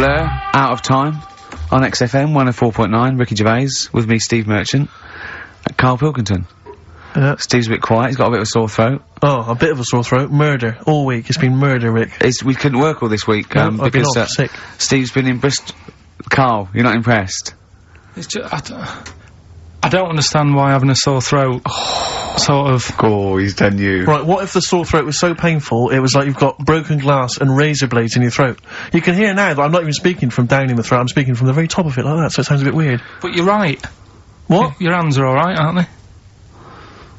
Blur, Out of Time, on XFM 104.9, Ricky Gervais, with me, Steve Merchant, Karl Pilkington. Yeah. Steve's a bit quiet, he's got a bit of a sore throat. Oh, a bit of a sore throat. Murder. All week. It's been murder, Rick. We couldn't work all this week, No, I've been because, off sick. Steve's been in Bristol. Karl, you're not impressed? It's just, I don't understand why having a sore throat sort of... Oh, he's done you. Right, what if the sore throat was so painful, it was like you've got broken glass and razor blades in your throat? You can hear now that I'm not even speaking from down in the throat, I'm speaking from the very top of it like that, so it sounds a bit weird. But you're right. What? Your hands are alright, aren't they?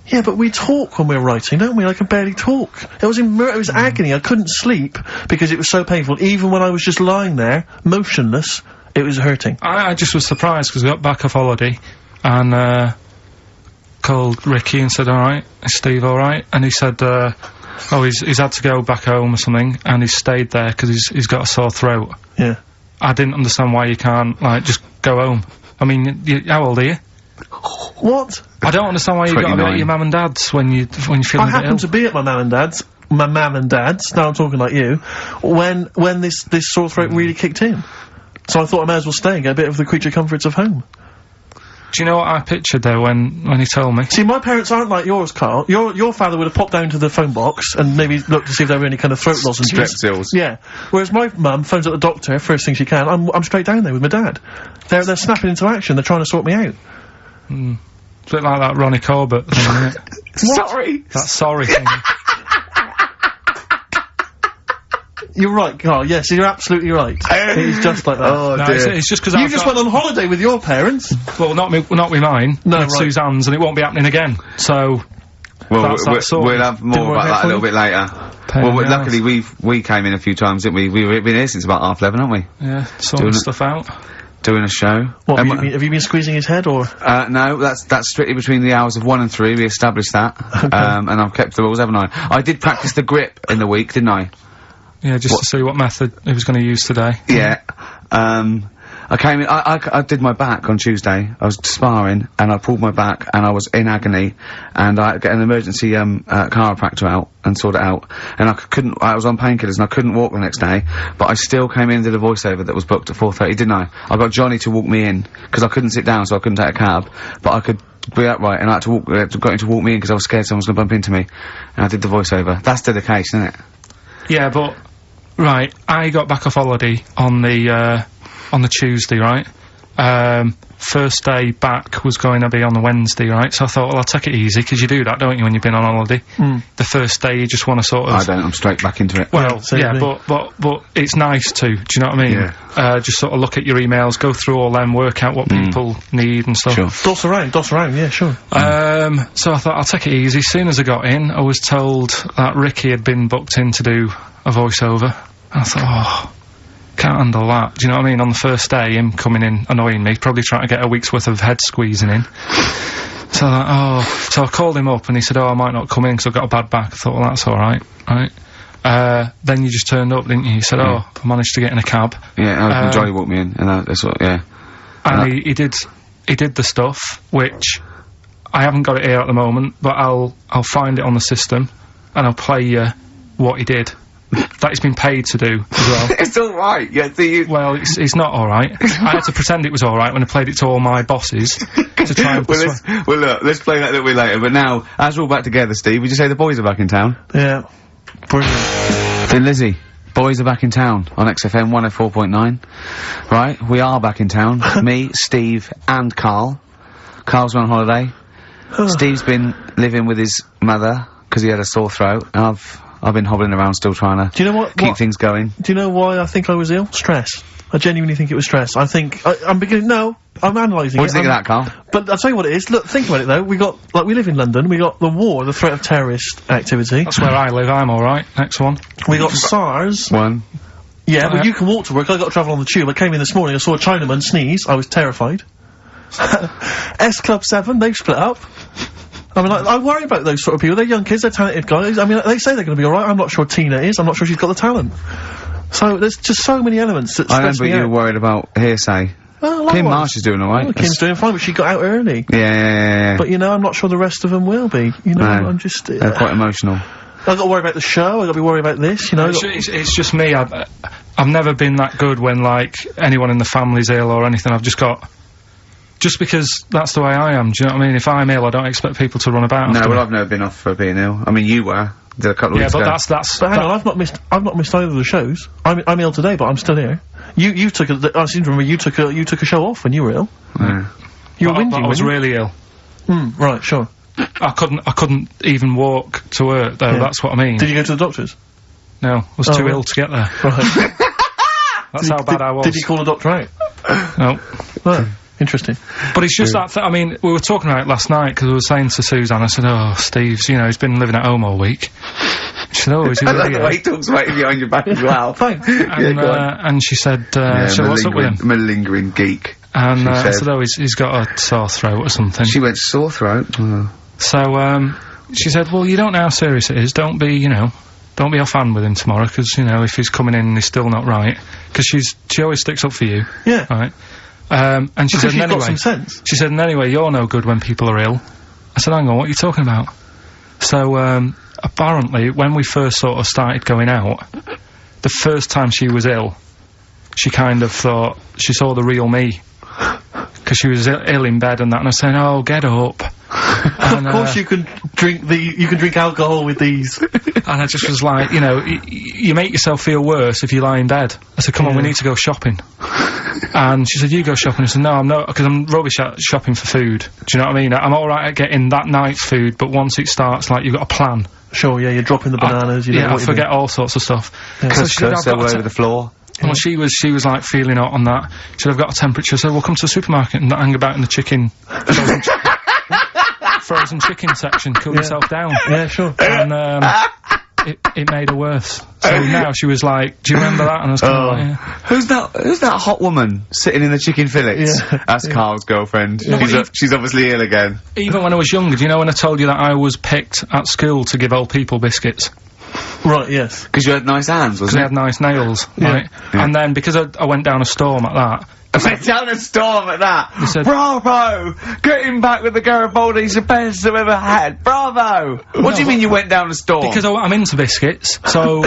Yeah, but we talk when we're writing, don't we? I can barely talk. It was agony. I couldn't sleep because it was so painful. Even when I was just lying there, motionless, it was hurting. I just was surprised because I got back off holiday and, called Ricky and said, alright, is Steve alright? And he said, oh, he's had to go back home or something, and he's stayed there because he's got a sore throat. Yeah. I didn't understand why you can't, like, just go home. I mean, how old are you? What? I don't understand why you got to be at your mum and dad's when you're feeling a bit ill. I happened to be at my mum and dad's, now I'm talking like you, when this sore throat really kicked in. So I thought I may as well stay and get a bit of the creature comforts of home. Do you know what I pictured though when he told me? See, my parents aren't like yours, Karl. Your father would have popped down to the phone box and maybe looked to see if there were any kind of throat lozenges. Strepsils. Yeah. Whereas my mum phones up the doctor first thing she can. I'm straight down there with my dad. They're snapping into action. They're trying to sort me out. It's a bit like that Ronnie Corbett thing, isn't it? Sorry. That sorry thing. You're right, Karl. Yes, you're absolutely right. It's just like that. Oh, No, dear. it's just because You just went on holiday with your parents. Well, not with mine. No, with right. Suzanne's, and it won't be happening again. So, Well, that's that sort. we'll have more Didn't work about out that a for little you? bit later. Pain Well, in the luckily we came in a few times, didn't we? We've been here since about 11:30, haven't we? Yeah, sorting stuff out. Doing a show. What, have you been squeezing his head, or? No, that's strictly between the hours of 1 and 3, we established that. Okay. And I've kept the rules, haven't I? I did practice the grip in the week, didn't I? Yeah, just to see what method he was going to use today. Yeah. I came in, I did my back on Tuesday. I was sparring, and I pulled my back, and I was in agony, and I had to get an emergency, chiropractor out, and sort it out. And I was on painkillers, and I couldn't walk the next day, but I still came in and did a voiceover that was booked at 4:30, didn't I? I got Johnny to walk me in, because I couldn't sit down, so I couldn't take a cab, but I could be upright, and I had to got him to walk me in, because I was scared someone was gonna bump into me. And I did the voiceover. That's dedication, isn't it? Yeah, but right, I got back off holiday on the Tuesday, right? First day back was going to be on the Wednesday, right? So I thought, well, I'll take it easy, because you do that, don't you, when you've been on holiday? The first day you just want to sort of... I don't, I'm straight back into it. Well, Yeah, yeah, but it's nice to, do you know what I mean? Yeah. Just sort of look at your emails, go through all them, work out what people need and stuff. Sure. Doss around, yeah, sure. So I thought, I'll take it easy. As soon as I got in, I was told that Ricky had been booked in to do a voiceover. And I thought, can't handle that. Do you know what I mean? On the first day, him coming in annoying me, probably trying to get a week's worth of head squeezing in. So so I called him up and he said, I might not come in because I've got a bad back. I thought, well, that's alright, right? Then you just turned up, didn't you? He said, I managed to get in a cab. Yeah, Johnny walked me in, and that's what, yeah. And he did the stuff, which I haven't got it here at the moment, but I'll find it on the system and I'll play you what he did. That he's been paid to do as well. It's alright, yeah, Well, it's not alright. I had to pretend it was alright when I played it to all my bosses to try and well, look, let's play that a little bit later, but now, as we're all back together, Steve, would you say the boys are back in town? Yeah. Brilliant. Then Lizzie, boys are back in town on XFM 104.9. Right, we are back in town. Me, Steve, and Karl. Karl's been on holiday. Steve's been living with his mother, because he had a sore throat, and I've been hobbling around still trying to Do you know what? keep things going. Do you know why I think I was ill? Stress. I genuinely think it was stress. I think, I'm beginning, no, I'm analysing it. What do you think of that, Karl? But I'll tell you what it is. Look, think about it though. We live in London, we got the war, the threat of terrorist activity. That's where I live, I'm alright. Next one. We got SARS. One. Yeah, but you can walk to work, I got to travel on the tube. I came in this morning, I saw a Chinaman sneeze, I was terrified. S Club 7, they've split up. I mean, I worry about those sort of people. They're young kids, they're talented guys. I mean, they say they're going to be alright. I'm not sure Tina is. I'm not sure she's got the talent. So, there's just so many elements that stress me out. I remember you were worried about hearsay. Well, Kim Marsh is doing alright. Well, Kim's doing fine, but she got out early. Yeah. But, you know, I'm not sure the rest of them will be. You know, No. I'm just... They're quite emotional. I've got to worry about the show, I've got to be worried about this, you know. It's just me. I've never been that good when, like, anyone in the family's ill or anything. I've just got... Just because that's the way I am, do you know what I mean? If I'm ill, I don't expect people to run about. No, well, I've never been off for being ill. I mean, you were. Did a couple of weeks ago. But hang on, I've not missed either of the shows. I'm ill today, but I'm still here. You took I seem to remember you took a show off when you were ill. Yeah. You were whinging. I was really ill. Right, sure. I couldn't even walk to work though. Yeah. That's what I mean. Did you go to the doctors? No, I was too ill to get there. Right. That's how bad I was. Did you call a doctor out? No. Oh, interesting. But it's just that. I mean, we were talking about it last night because we were saying to Suzanne, I said, "Oh, Steve's, you know, he's been living at home all week." She said, "Oh, is he?" I like the way he talks right behind your back as well. Thanks. And she said, "So what's up with him?" Malingering geek. And I said, "Oh, he's got a sore throat or something." She went, "Sore throat?" Oh. So she said, "Well, you don't know how serious it is. Don't be offhand with him tomorrow, because you know if he's coming in and he's still not right, because she always sticks up for you." Yeah. Right. And she said, she's anyway, got some sense. She said, and anyway, you're no good when people are ill. I said, hang on, what are you talking about? So, apparently, when we first sort of started going out, the first time she was ill, she kind of thought, she saw the real me. Because she was ill in bed and that, and I was saying, oh, get up. And, of course you can drink alcohol with these. And I just was like, you know, you make yourself feel worse if you lie in bed. I said, come on, we need to go shopping. And she said, you go shopping. I said, no, I'm not, because I'm rubbish at shopping for food. Do you know what I mean? I'm alright at getting that night's food, but once it starts, like, you've got a plan. Sure, yeah, you're dropping the bananas, I forget all sorts of stuff. Yeah. So she said, all over the floor. Well, she was like feeling hot on that. She said, I've got a temperature, so we'll come to the supermarket and hang about in the chicken frozen chicken section, cool yourself down. Yeah, sure. And it made her worse. So now she was like, do you remember that? And I was kind of like, yeah. Who's that hot woman sitting in the chicken fillets? Yeah. That's Karl's girlfriend. Yeah. She's obviously ill again. Even when I was younger, do you know when I told you that I was picked at school to give old people biscuits? Right, yes. Because you had nice hands, wasn't it? Because I had nice nails, right? Yeah. And then, because I went down a storm at that... I went down a storm at that! Said, bravo! Getting back with the Garibaldi's the best I've ever had! Bravo! What do you mean you went down a storm? Because I'm into biscuits, so...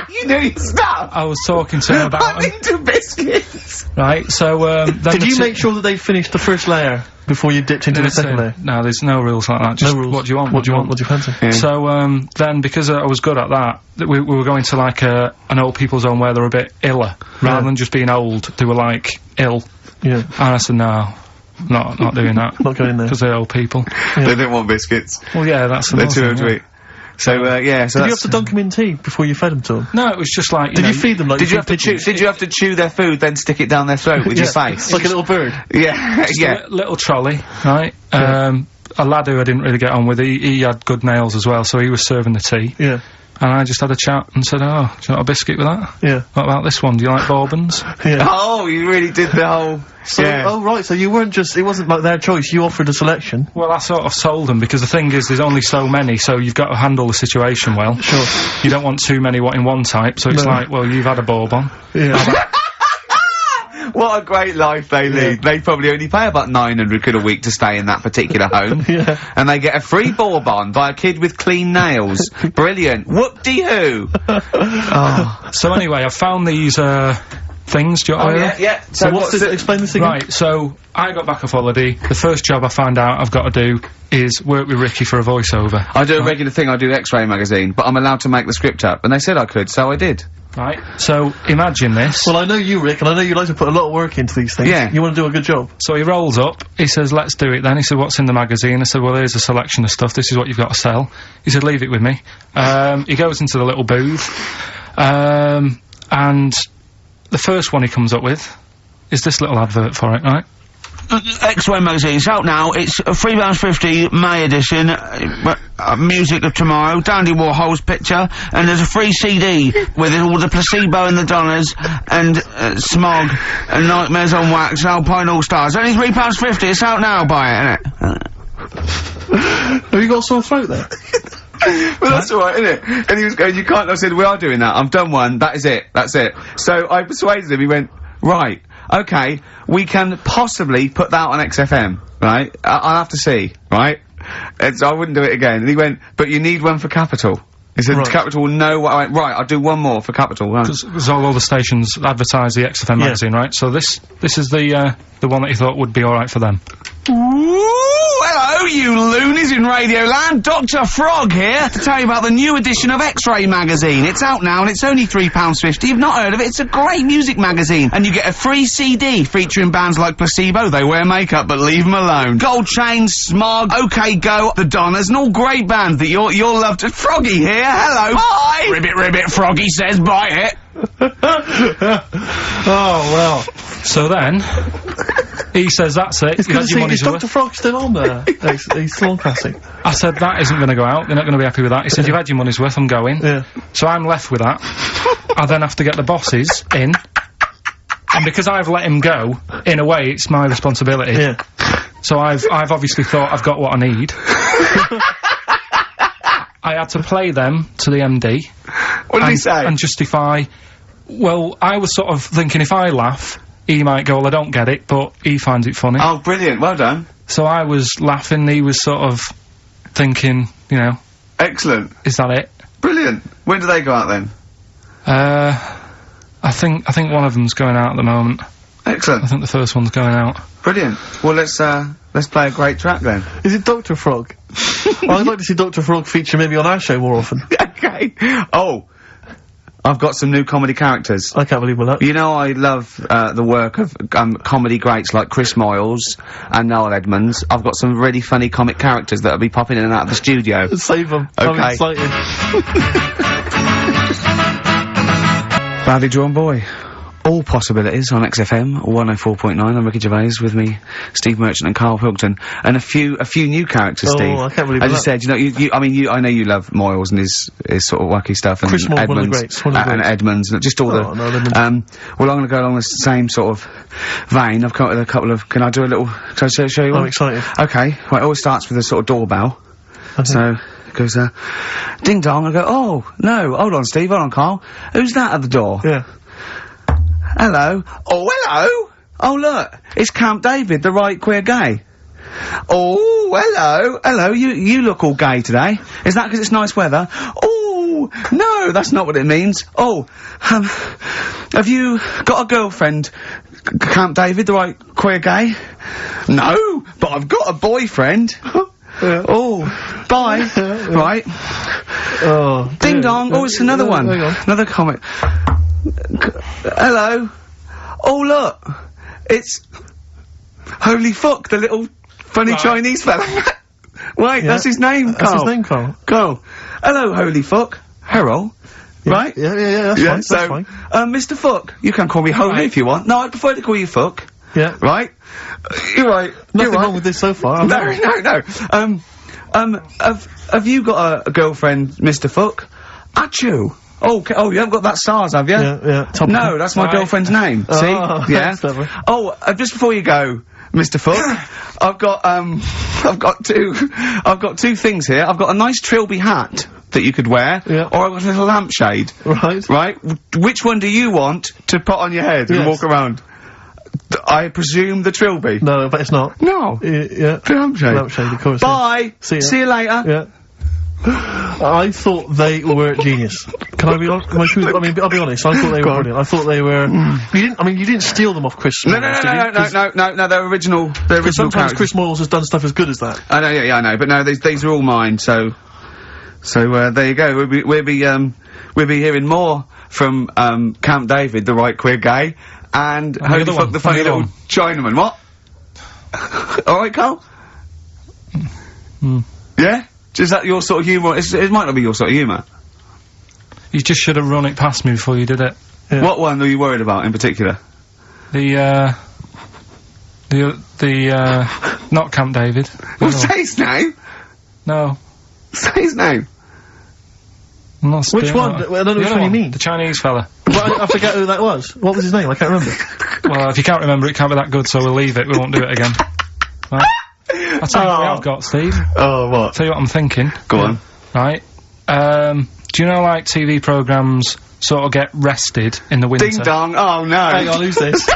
You knew your stuff! I was talking to her about... I'm into biscuits! Right, so, did you make sure that they finished the first layer before you dipped into the second layer? No, there's no rules like that. Just no rules. What do you want? What do you want? What do you fancy? Yeah. So, then, because I was good at that, we were going to, like, an old people's home where they're a bit iller. Rather than just being old, they were, like, ill. Yeah. And I said, no, not doing that. Not going there. Because they're old people. Yeah. They don't want biscuits. Well, yeah, that's the They're too old to eat. So, yeah, so did you have to dunk them in tea before you fed them to them? No, it was just like, Did you feed them like did you have to chew their food, then stick it down their throat with your face? Like a little bird? Yeah, yeah. Little trolley, right? A lad who I didn't really get on with, he had good nails as well, so he was serving the tea. Yeah. And I just had a chat and said, oh, do you want a biscuit with that? Yeah. What about this one? Do you like bourbons? Yeah. Oh, you really did the whole... So, oh, right, so you weren't just... It wasn't like their choice, you offered a selection. Well, I sort of sold them, because the thing is, there's only so many, so you've got to handle the situation well. Sure. You don't want too many in one type, so it's like, well, you've had a bourbon. Yeah. What a great life they lead. They probably only pay about 900 quid a week to stay in that particular home. And they get a free bourbon by a kid with clean nails. Brilliant. Whoop-de-hoo. Oh. So anyway, I found these, things. Do you want to yeah. So what's this? Explain this again. Right, so I got back off holiday. The first job I found out I've got to do is work with Ricky for a voiceover. I do a regular thing, I do X-Ray magazine, but I'm allowed to make the script up. And they said I could, so I did. Right, so imagine this. Well, I know you, Rick, and I know you like to put a lot of work into these things. Yeah. You want to do a good job. So he rolls up, he says, let's do it then. He said, what's in the magazine? I said, well, here's a selection of stuff, this is what you've got to sell. He said, leave it with me. He goes into the little booth, and the first one he comes up with is this little advert for it, right? X-Ray magazine, it's out now, it's £3.50 May edition, music of tomorrow, Dandy Warhol's picture, and there's a free CD with all the Placebo and the Donners, and Smog, and Nightmares on Wax, and Alpine All-Stars, only £3.50, it's out now, buy it, innit? Have you got a sore throat there? Well, that's alright, isn't it? And he was going, you can't, I said, we are doing that, I've done one, that is it, that's it. So I persuaded him, he went, right, okay, we can possibly put that on XFM, right? I'll have to see, right? And so I wouldn't do it again. And he went, but you need one for Capital. He said Right. Capital will know what right, I'll do one more for Capital, right? Because all the stations advertise the XFM magazine, right? So this is the one that you thought would be alright for them. Ooh, hello, you loonies in Radioland. Dr. Frog here to tell you about the new edition of X-Ray magazine. It's out now and it's only £3.50. You've not heard of it? It's a great music magazine. And you get a free CD featuring bands like Placebo, They Wear Makeup But Leave 'Em Alone, Gold Chain, Smog, OK Go, The Donners, and all great bands that you'll love to. Froggy here, hello. Bye! Ribbit, ribbit, Froggy says bye it. Oh, well. So then, he says that's it, It's you've good had to your see, money's is worth. Dr. Frog still on there? He's still on Classic. I said, that isn't going to go out, they're not going to be happy with that. He said, you've had your money's worth, I'm going. Yeah. So I'm left with that. I then have to get the bosses in. And because I've let him go, in a way, it's my responsibility. Yeah. So I've obviously thought I've got what I need. I had to play them to the MD. What did he say? And justify. Well, I was sort of thinking if I laugh, he might go, well, I don't get it, but he finds it funny. Oh, brilliant, well done. So I was laughing, he was sort of thinking, you know, Excellent. is that it? Brilliant. When do they go out then? I think one of them's going out at the moment. Excellent. I think the first one's going out. Brilliant. Well, let's play a great track then. Is it Dr. Frog? I'd like to see Dr. Frog feature maybe on our show more often. Okay. Oh, I've got some new comedy characters. I can't believe my luck. You know, I love the work of comedy greats like Chris Moyles and Noel Edmonds. I've got some really funny comic characters that'll be popping in and out of the studio. Save them. Okay. I'm excited. Badly Drawn Boy. All possibilities on XFM 104.9. I'm Ricky Gervais, with me, Steve Merchant and Karl Pilkington, and a few new characters. Oh, Steve. I can't believe As you that. said, you know, I know you love Moyles and his sort of wacky stuff, and Chris Moyles, Edmonds, one of the greats, one of the and greats. Edmonds, and just all Oh, no, Edmonds. well, I'm going to go along the same sort of vein. I've come up with a couple of. Can I do a little? Can I show you one? I'm excited. Okay. Well, it always starts with a sort of doorbell. Okay. So it goes ding dong. I go, oh no, hold on, Steve, hold on, Karl. Who's that at the door? Yeah. Hello. Oh, hello. Oh, look, it's Camp David, the right queer gay. Oh, hello. Hello, you look all gay today. Is that 'cause it's nice weather? Oh, no, that's not what it means. Oh, have you got a girlfriend, Camp David, the right queer gay? No, but I've got a boyfriend. Yeah. Oh, bye. Right. Oh. Ding yeah. dong. Oh, it's another one. Hang on. Another comment. Hello. Oh, look. It's Holy Fuck, the little funny Chinese fella. Right, Yeah. that's his name, That's Karl. his name, Karl. Karl. Hello, Holy Fuck. Harold. Yeah. Right? Yeah, that's fine, so, that's fine. Mr. Fuck, you can call me Holy Right. if you want. No, I'd prefer to call you Fuck. Yeah. Right? You're right. Nothing You're right. wrong with this so far. No. Have you got a girlfriend, Mr. Fuck? Achoo. Oh, you haven't got that SARS, have you? Yeah. No, that's my Right. girlfriend's name. Oh, See? Yeah. that's clever. Oh, just before you go, Mr. Fuck, I've got two things here. I've got a nice Trilby hat that you could wear, Yeah. or I've got a little lampshade. Right. Right? Which one do you want to put on your head and Yes. walk around? I presume the Trilby. No, but it's not. No. Yeah. The lampshade. Lampshade, of course. Bye. See ya. See you later. Yeah. I thought they were genius. Can I be honest? I'll be honest. I thought they were brilliant. I thought they were. You didn't steal them off Chris. No, Moyles, did you? 'Cause no, they're original. They're original sometimes characters. Chris Moyles has done stuff as good as that. I know, yeah, I know, but no, these are all mine, so there you go. We'll be hearing more from, Camp David, the right queer gay, and the Holy other Fuck, one, the funny the other little Chinaman. What? Alright, Karl? Yeah? Is that your sort of humour? It might not be your sort of humour. You just should have run it past me before you did it. Yeah. What one are you worried about in particular? Not Camp David. Well, No. say his name! No. Say his name! I'm not Which stealing one? that. I don't know The which other one you mean. The Chinese fella. Well, I forget who that was. What was his name? I can't remember. Well, if you can't remember, it can't be that good, so we'll leave it. We won't do it again. Right? I'll tell you what I've got, Steve. Oh, what? Tell you what I'm thinking. Go on. Right? Do you know, like, TV programmes sort of get rested in the winter? Ding dong, oh no! Hang on, who's this?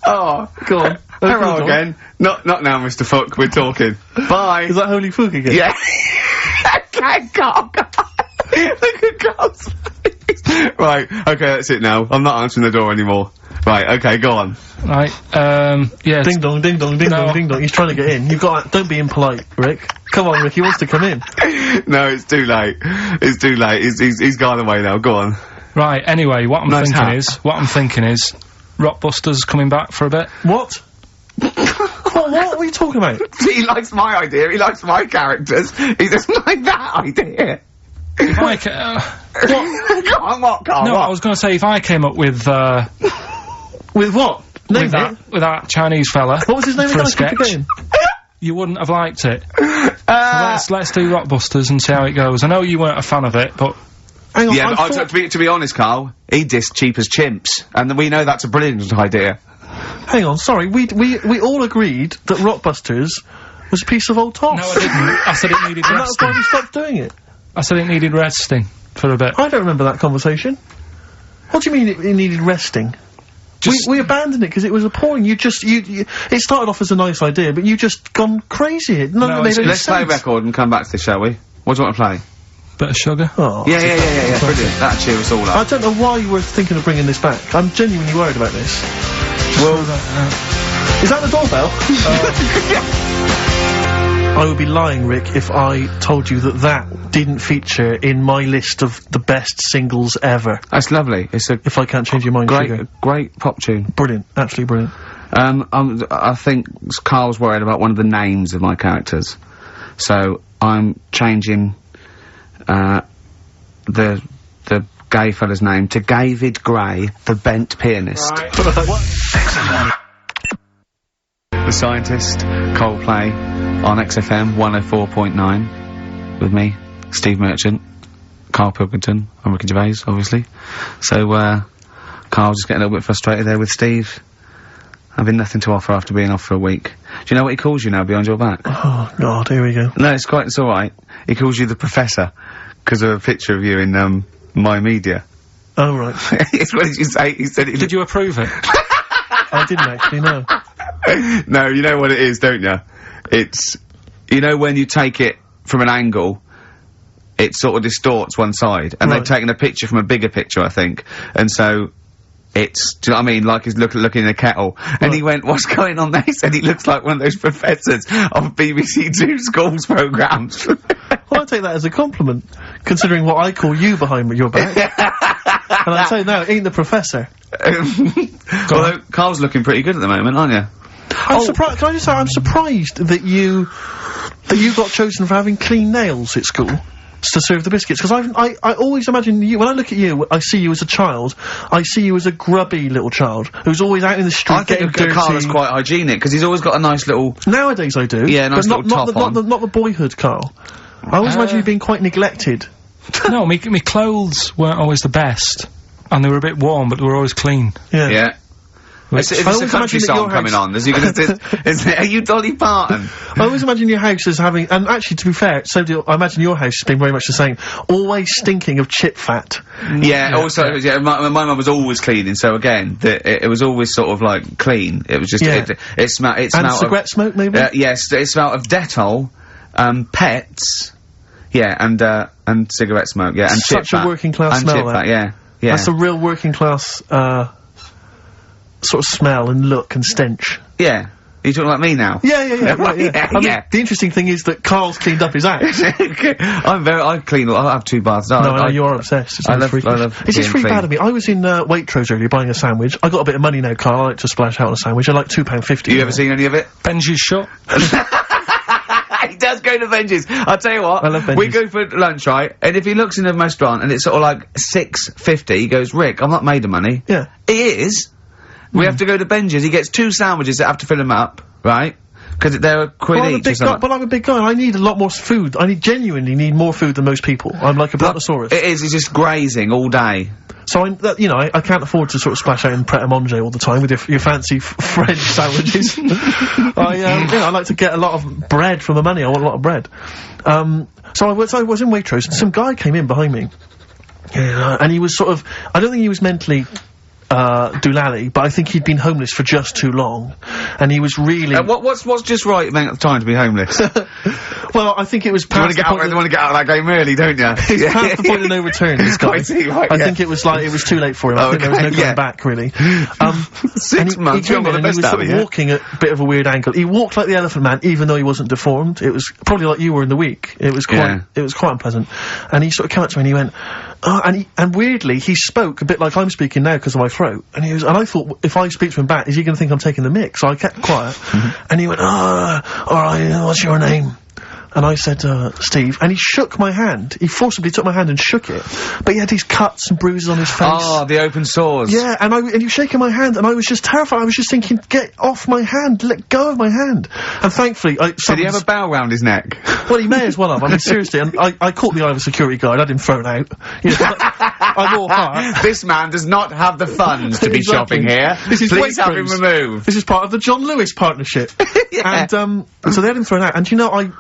Oh, Go on. hello Go on. again. Not now, Mr. Fuck, we're talking. Bye. Is that Holy Fuck again? Yeah. Okay, Carl. Look at Carl's face. Right, okay, that's it now. I'm not answering the door anymore. Right, okay, go on. Right, yeah. Ding dong, ding dong, ding dong, ding dong. He's trying to get in. You've got. Don't be impolite, Rick. Come on, Rick. He wants to come in. No, it's too late. It's too late. He's gone away now. Go on. Right. Anyway, what I'm thinking is, Rockbusters coming back for a bit. What? What are you talking about? He likes my idea. He likes my characters. He doesn't like that idea. If I what? Go on, what, Carl? No, what? I was going to say if I came up with with what? Name it. With that Chinese fella. What was his name for again? a sketch. You wouldn't have liked it. So let's do Rockbusters and see how it goes. I know you weren't a fan of it, but. Hang on, yeah, but to be honest, Carl, he dissed Cheap as Chimps, and we know that's a brilliant idea. Hang on, sorry, we all agreed that Rockbusters was a piece of old toss. No, I didn't. I said it needed resting. And that's why we stopped doing it. I said it needed resting for a bit. I don't remember that conversation. What do you mean it needed resting? We abandoned it because it was appalling. It started off as a nice idea, but you just gone crazy. Let's play a record and come back to this, shall we? What do you want to play? Bit of sugar. Oh, yeah, brilliant. That'll cheer us all up. I don't know why you were thinking of bringing this back. I'm genuinely worried about this. Well, is that the doorbell? I would be lying, Rick, if I told you that didn't feature in my list of the best singles ever. That's lovely. It's a If I can't change your mind, great pop tune. Brilliant, absolutely brilliant. I think Carl's worried about one of the names of my characters, so I'm changing the gay fella's name to David Gray, the bent pianist. Right. The Scientist, Coldplay, on XFM 104.9, with me, Steve Merchant, Karl Pilkington, and Ricky Gervais, obviously. So, Carl's just getting a little bit frustrated there with Steve, having nothing to offer after being off for a week. Do you know what he calls you now behind your back? Oh, God, here we go. No, it's alright. He calls you the Professor, because of a picture of you in, My Media. Oh, right. What did you say? He said it. Did you approve it? I didn't actually, no. No, you know what it is, don't you? It's, you know when you take it from an angle, it sort of distorts one side, and they've taken a picture from a bigger picture, I think, and so it's, do you know what I mean, like he's looking in a kettle, and he went, what's going on there? He said he looks like one of those professors of BBC Two schools programmes. Well, I take that as a compliment, considering what I call you behind your back. And I'd say, no, it ain't the Professor. Although, Carl's looking pretty good at the moment, aren't you? I'm surprised, can I just say, I'm surprised that you got chosen for having clean nails at school to serve the biscuits, because I always imagine you, when I look at you, I see you as a child, I see you as a grubby little child, who's always out in the street getting dirty. I think Carl is quite hygienic, because he's always got a nice little... Nowadays I do. Yeah, nice little top on. Not the boyhood Carl. I always imagine you being quite neglected. No, me clothes weren't always the best, and they were a bit warm, but they were always clein. Yeah. It's a country song coming on. Is are you Dolly Parton? I always imagine your house as having, and actually, to be fair, I imagine your house has been very much the same. Always stinking of chip fat. Yeah. Also, my mum was always cleaning. So again, it was always sort of like clean. It was just it smelled. It smelled and cigarette smoke, maybe. Yes, it smelled of Dettol, pets. Yeah, and cigarette smoke. Yeah, and such chip a working class and smell. Chip fat, yeah. That's a real working class sort of smell and look and stench. Yeah. Are you talking like me now? Yeah. I mean, the interesting thing is that Karl's cleaned up his act. I have 2 baths. No, you are obsessed. It's I love It's just really bad of me. I was in Waitrose earlier buying a sandwich. I got a bit of money now, Karl. I like to splash out on a sandwich. I like £2.50. You ever seen any of it? Benji's shop. He does go to Benji's. I'll tell you what. I love Benji's. We go for lunch, right? And if he looks in a restaurant and it's sort of like $6.50, he goes, Rick, I'm not made of money. Yeah. He is. We have to go to Benji's. He gets 2 sandwiches that have to fill him up, right? Because they're a quid each or something. But I'm a big guy. I need a lot more food. I genuinely need more food than most people. I'm like a brontosaurus. It is. He's just grazing all day. So I can't afford to sort of splash out in Pret-a-Manger all the time with your fancy French sandwiches. I like to get a lot of bread for my money. I want a lot of bread. So I was in Waitrose, and some guy came in behind me. And he was sort of, I don't think he was mentally doolally, but I think he'd been homeless for just too long, and he was really... What's just right amount of time to be homeless? Well, I think it was past you want to get out of that game early, don't you? He's past the point of no return, this guy. I think it was like, it was too late for him. I think there was no going back, really. 6 months, he came in and he was sort of walking at a bit of a weird angle. He walked like the Elephant Man, even though he wasn't deformed. It was probably like you were in the week. It was quite unpleasant. And he sort of came up to me and he went, and weirdly, he spoke a bit like I'm speaking now because of my throat. And I thought, if I speak to him back, is he going to think I'm taking the mick? So I kept quiet. And he went, alright, what's your name? And I said, Steve, and he shook my hand. He forcibly took my hand and shook it. But he had these cuts and bruises on his face. Oh, the open sores. Yeah, and he was shaking my hand, and I was just terrified. I was just thinking, get off my hand, let go of my hand. And thankfully, did he have a bow round his neck? Well, he may as well have. I mean, seriously, and I caught the eye of a security guard, had him thrown out. You know, I'm all heart. This man does not have the funds to be shopping here. Please have him removed. This is part of the John Lewis partnership. And, so they had him thrown out, and you know, I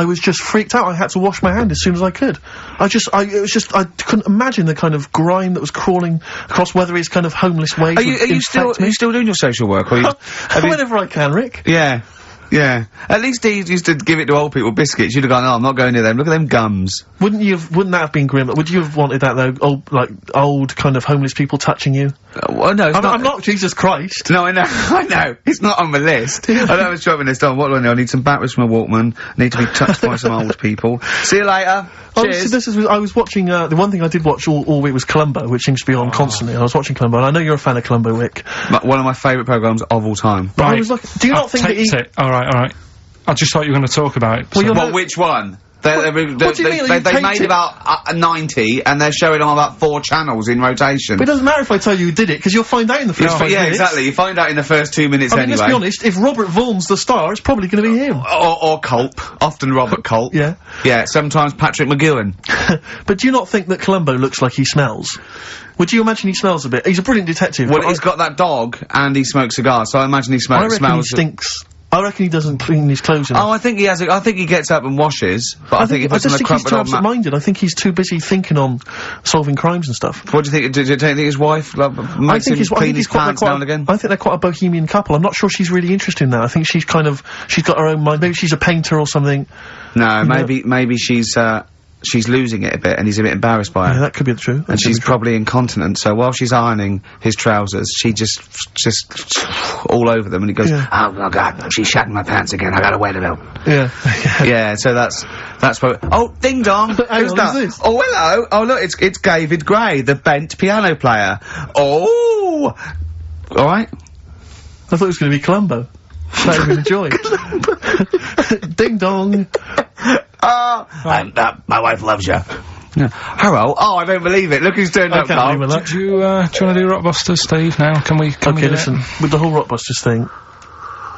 was just freaked out. I had to wash my hand as soon as I could. I couldn't imagine the kind of grime that was crawling across Weatherby's kind of homeless ways. Are you still doing your social work? Or whenever I can, Rick. Yeah. Yeah. At least he used to give it to old people biscuits. You'd have gone, oh, I'm not going near them. Look at them gums. Wouldn't that have been grim? Would you have wanted that, though? Old kind of homeless people touching you? Well, no, I'm not Jesus Christ. No, I know. It's not on the list. I know I was dropping this down. What do I know? I need some batteries from a Walkman. I need to be touched by some old people. See you later. Cheers. I was watching, the one thing I did watch all week was Columbo, which seems to be on constantly. I was watching Columbo, and I know you're a fan of Columbo, Rick. One of my favourite programmes of all time. But I was like, do you not think that Alright. I just thought you were going to talk about it. Well, which one? What do you mean? They made about 90, and they're showing on about 4 channels in rotation. But it doesn't matter if I tell you who did it, because you'll find out in the first 5 minutes. Yeah, exactly. You find out in the first 2 minutes anyway. Let's be honest, if Robert Vaughan's the star, it's probably going to be him. Or Culp. Often Robert Culp. Yeah. Yeah, sometimes Patrick McGowan. But do you not think that Columbo looks like he smells? Would you imagine he smells a bit? He's a brilliant detective. Well, he's got that dog, and he smokes cigars, so I imagine he smells... I reckon he stinks. I reckon he doesn't clean his clothes enough. Oh, I think he has. I think he gets up and washes. But I think if it's on a crumpled old he's too absent-minded. I think he's too busy thinking on solving crimes and stuff. What do you think? Do you think his wife makes him clean his pants now and again? I think they're quite a bohemian couple. I'm not sure she's really interested in that. I think she's got her own mind. Maybe she's a painter or something. No, maybe she's losing it a bit, and he's a bit embarrassed by it. Yeah, that could be true. And she's probably incontinent, so while she's ironing his trousers, she just all over them, and he goes, oh my God, she's shatting my pants again, I gotta wear them out. Yeah. Yeah, so that's what... Oh, ding dong! Who's that? This? Oh, hello! Oh, look, it's David Gray, the bent piano player. Oh! Alright. I thought it was gonna be Columbo. That would enjoy. Ding dong! My wife loves you. Yeah. Hello. Oh, I don't believe it. Look who's turned up, Karl. Do you want to do Rockbusters, Steve, now? Can we listen, with the whole Rockbusters thing,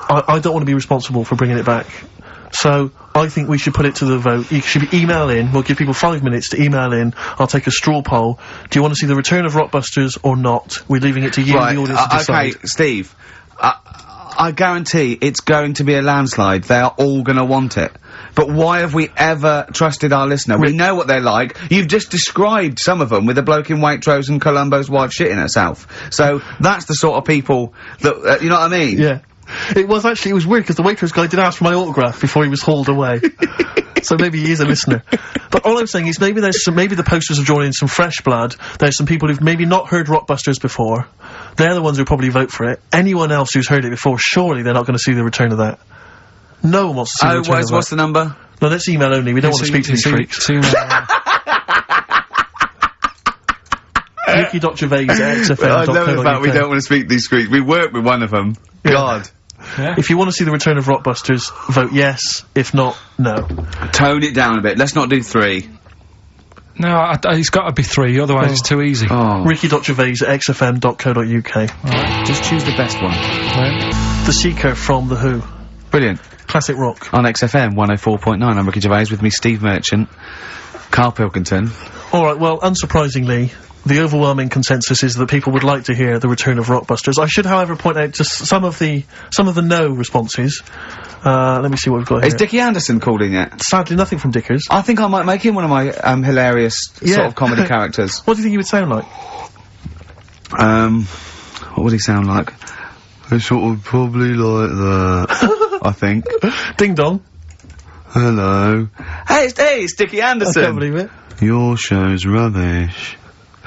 I don't want to be responsible for bringing it back. So, I think we should put it to the vote. You should email in. We'll give people 5 minutes to email in. I'll take a straw poll. Do you want to see the return of Rockbusters or not? We're leaving it to you, the audience, to decide. Okay, Steve. I guarantee it's going to be a landslide. They are all going to want it. But why have we ever trusted our listener? We know what they're like. You've just described some of them with a bloke in Waitrose and Columbo's wife shitting herself. So that's the sort of people that, you know what I mean? Yeah. It was weird because the Waitrose guy did ask for my autograph before he was hauled away. So maybe he is a listener. But all I'm saying is maybe the posters have drawn in some fresh blood. There's some people who've maybe not heard Rockbusters before. They're the ones who probably vote for it. Anyone else who's heard it before, surely they're not going to see the return of that. No one wants to see the return of that. What's the number? No, that's email only. We don't want to speak to these freaks. Ricky.Gervais@XFM.co.uk. I love the fact we don't want to speak to these freaks. We work with one of them. Yeah. God. Yeah. If you want to see the return of Rockbusters, vote yes. If not, no. Tone it down a bit. Let's not do 3. No, it's got to be 3, otherwise it's too easy. Oh. Ricky.Gervais@XFM.co.uk. Alright, just choose the best one. Right. The Seeker from The Who. Brilliant. Classic rock. On XFM 104.9, I'm Ricky Gervais, with me Steve Merchant, Karl Pilkington. Alright, well, unsurprisingly, the overwhelming consensus is that people would like to hear the return of Rockbusters. I should, however, point out just some of the no responses. Let me see what we've got here. Is Dickie Anderson called in yet? Sadly, nothing from Dickers. I think I might make him one of my, hilarious sort of comedy characters. What do you think he would sound like? What would he sound like? It's sort of probably like that, I think. Ding dong. Hello. Hey, it's Dickie Anderson. I can't believe it. Your show's rubbish.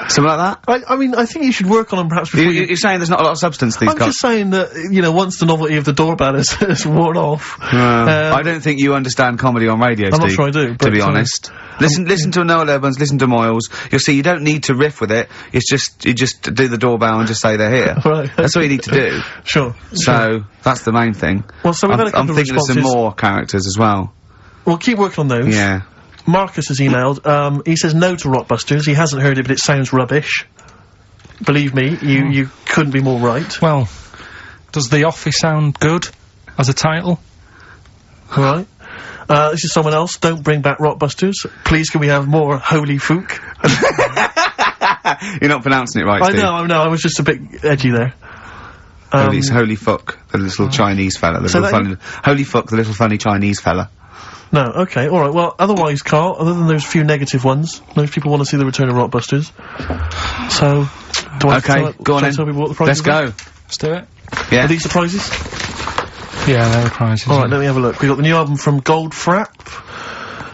Something like that? I mean, I think you should work on them perhaps before You're saying there's not a lot of substance to these I'm just saying that, you know, once the novelty of the doorbell has worn off. I don't think you understand comedy on radio, Steve. I'm not sure I do, to be honest. Listen to Noel Evans, listen to Moyles. You'll see you don't need to riff with it. It's just, you just do the doorbell and just say they're here. Right. That's all you need to do. Sure. So, that's the main thing. Well, so we've had a couple I'm thinking of some more characters as well. Well, keep working on those. Yeah. Marcus has emailed, he says no to Rockbusters. He hasn't heard it, but it sounds rubbish. Believe me, you couldn't be more right. Well, does The Office sound good as a title? Right. This is someone else. Don't bring back Rockbusters. Please, can we have more Holy Fook? You're not pronouncing it right, Steve. I know. I was just a bit edgy there. It's Holy Fuck, the little Chinese fella. Holy Fuck, the little funny Chinese fella. No, okay, alright, well, otherwise, Karl, other than those few negative ones, most people want to see the return of Rockbusters. So, do I go on then. Tell people what the prizes Let's go. Let's do it. Yeah. Are these the prizes? Yeah, they're the prizes. Alright, let me have a look. We got the new album from Goldfrapp.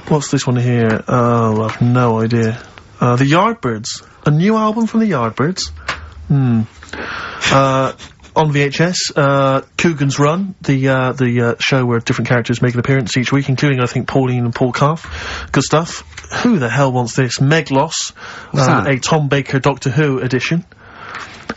What's this one here? Oh, I've no idea. The Yardbirds. A new album from the Yardbirds. On VHS, Coogan's Run, the show where different characters make an appearance each week, including, I think, Pauline and Paul Calf. Good stuff. Who the hell wants this? Meglos, a Tom Baker Doctor Who edition.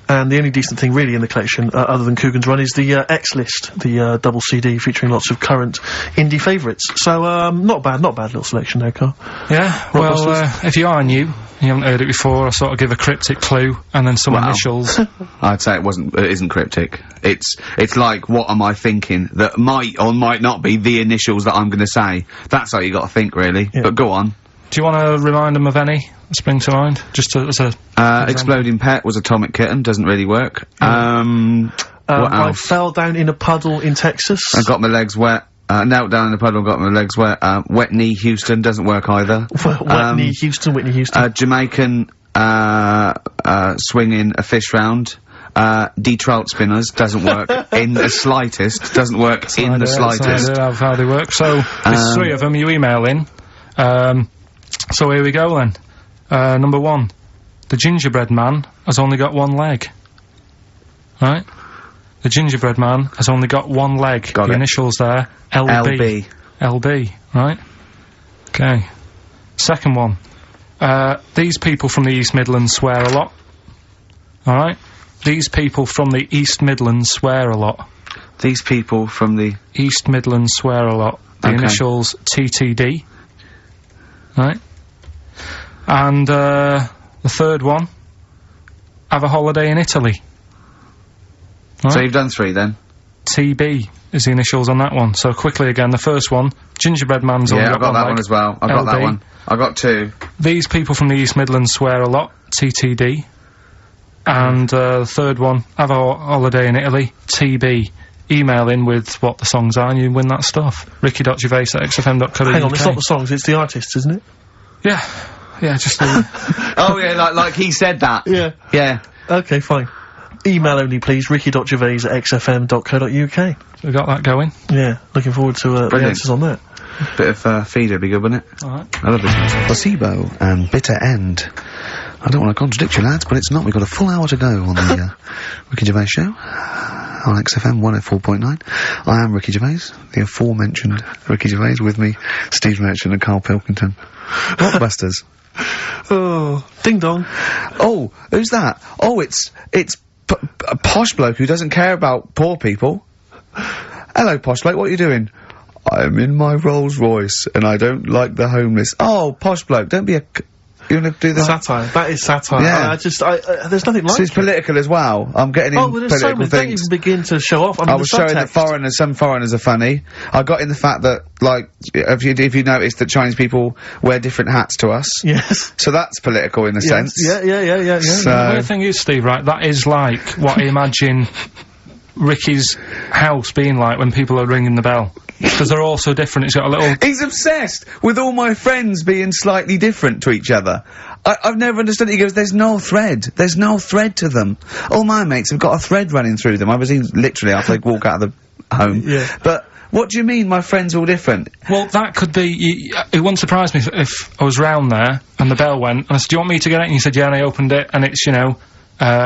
And the only decent thing really in the collection, other than Coogan's Run, is the X-List, the double CD featuring lots of current indie favourites. So, not bad little selection there, Karl. Yeah, well, if you are new, you haven't heard it before, I sort of give a cryptic clue, and then some initials. I'd say it isn't cryptic. It's like, what am I thinking? That might or might not be the initials that I'm gonna say. That's how you gotta think, really. Yeah. But go on. Do you want to remind them of any that spring to mind? Just as a... Exploding Pet was Atomic Kitten, doesn't really work. What else? I fell down in a puddle in Texas. I got my legs wet. Knelt down in the puddle, got my legs wet. Wet Knee Houston doesn't work either. Wet Knee Houston, Whitney Houston. Jamaican, swinging a fish round. D-trout spinners doesn't work in the slightest. Doesn't work in the slightest. That's how they work. So, there's three of them, you email in. So here we go then. Number one. The gingerbread man has only got one leg. Right? The gingerbread man has only got one leg. Got the it. Initials there. LB. LB, right? Okay. Second one. These people from the East Midlands swear a lot. Alright? These people from the East Midlands swear a lot. These people from the... East Midlands swear a lot. The initials TTD. Right? And, the third one. Have a holiday in Italy. Right? So you've done three then? TB is the initials on that one. So quickly again, the first one, gingerbread man's only got one leg. Yeah, I got that one as well. I got that one. I got two. These people from the East Midlands swear a lot, TTD. And, the third one, have a holiday in Italy, TB. Email in with what the songs are and you win that stuff. Ricky.Gervais@xfm.co.uk. Hang on, it's not the songs, it's the artists, isn't it? Yeah. Yeah, just the... Oh yeah, like he said that. Yeah. Yeah. Okay, fine. Email only, please, ricky.gervais@xfm.co.uk. So we got that going. Yeah, looking forward to, the answers on that. Bit of, feeder be good, wouldn't it? Alright. I love this music. Placebo and Bitter End. I don't want to contradict you, lads, but it's not. We've got a full hour to go on the, Ricky Gervais show. On XFM 104.9. I am Ricky Gervais, the aforementioned Ricky Gervais, with me, Steve Merchant and Karl Pilkington. Rockbusters. Oh, ding dong. Oh, who's that? Oh, it's a posh bloke who doesn't care about poor people. Hello, posh bloke, what are you doing? I'm in my Rolls Royce, and I don't like the homeless. Oh, posh bloke, don't be a... You wanna do the... Satire. That is satire. Yeah. There's nothing like So it's it. political as well. I'm getting in there's so political many. Don't things. even begin to show off. I mean, I was showing that some foreigners are funny. I got in the fact that, like, if you notice that Chinese people wear different hats to us. Yes. So that's political in a sense. Yeah. So, The weird thing is, Steve, right, that is like what I imagine Ricky's house being like when people are ringing the bell. Because they're all so different. He's got a little... He's obsessed with all my friends being slightly different to each other. I've never understood it. He goes, there's no thread. There's no thread to them. All my mates have got a thread running through them. I was in literally after they walk out of the home. Yeah. But what do you mean my friends are all different? Well, that could be... it wouldn't surprise me if I was round there and the bell went and I said, do you want me to get it? And you said, yeah, and I opened it and it's, you know...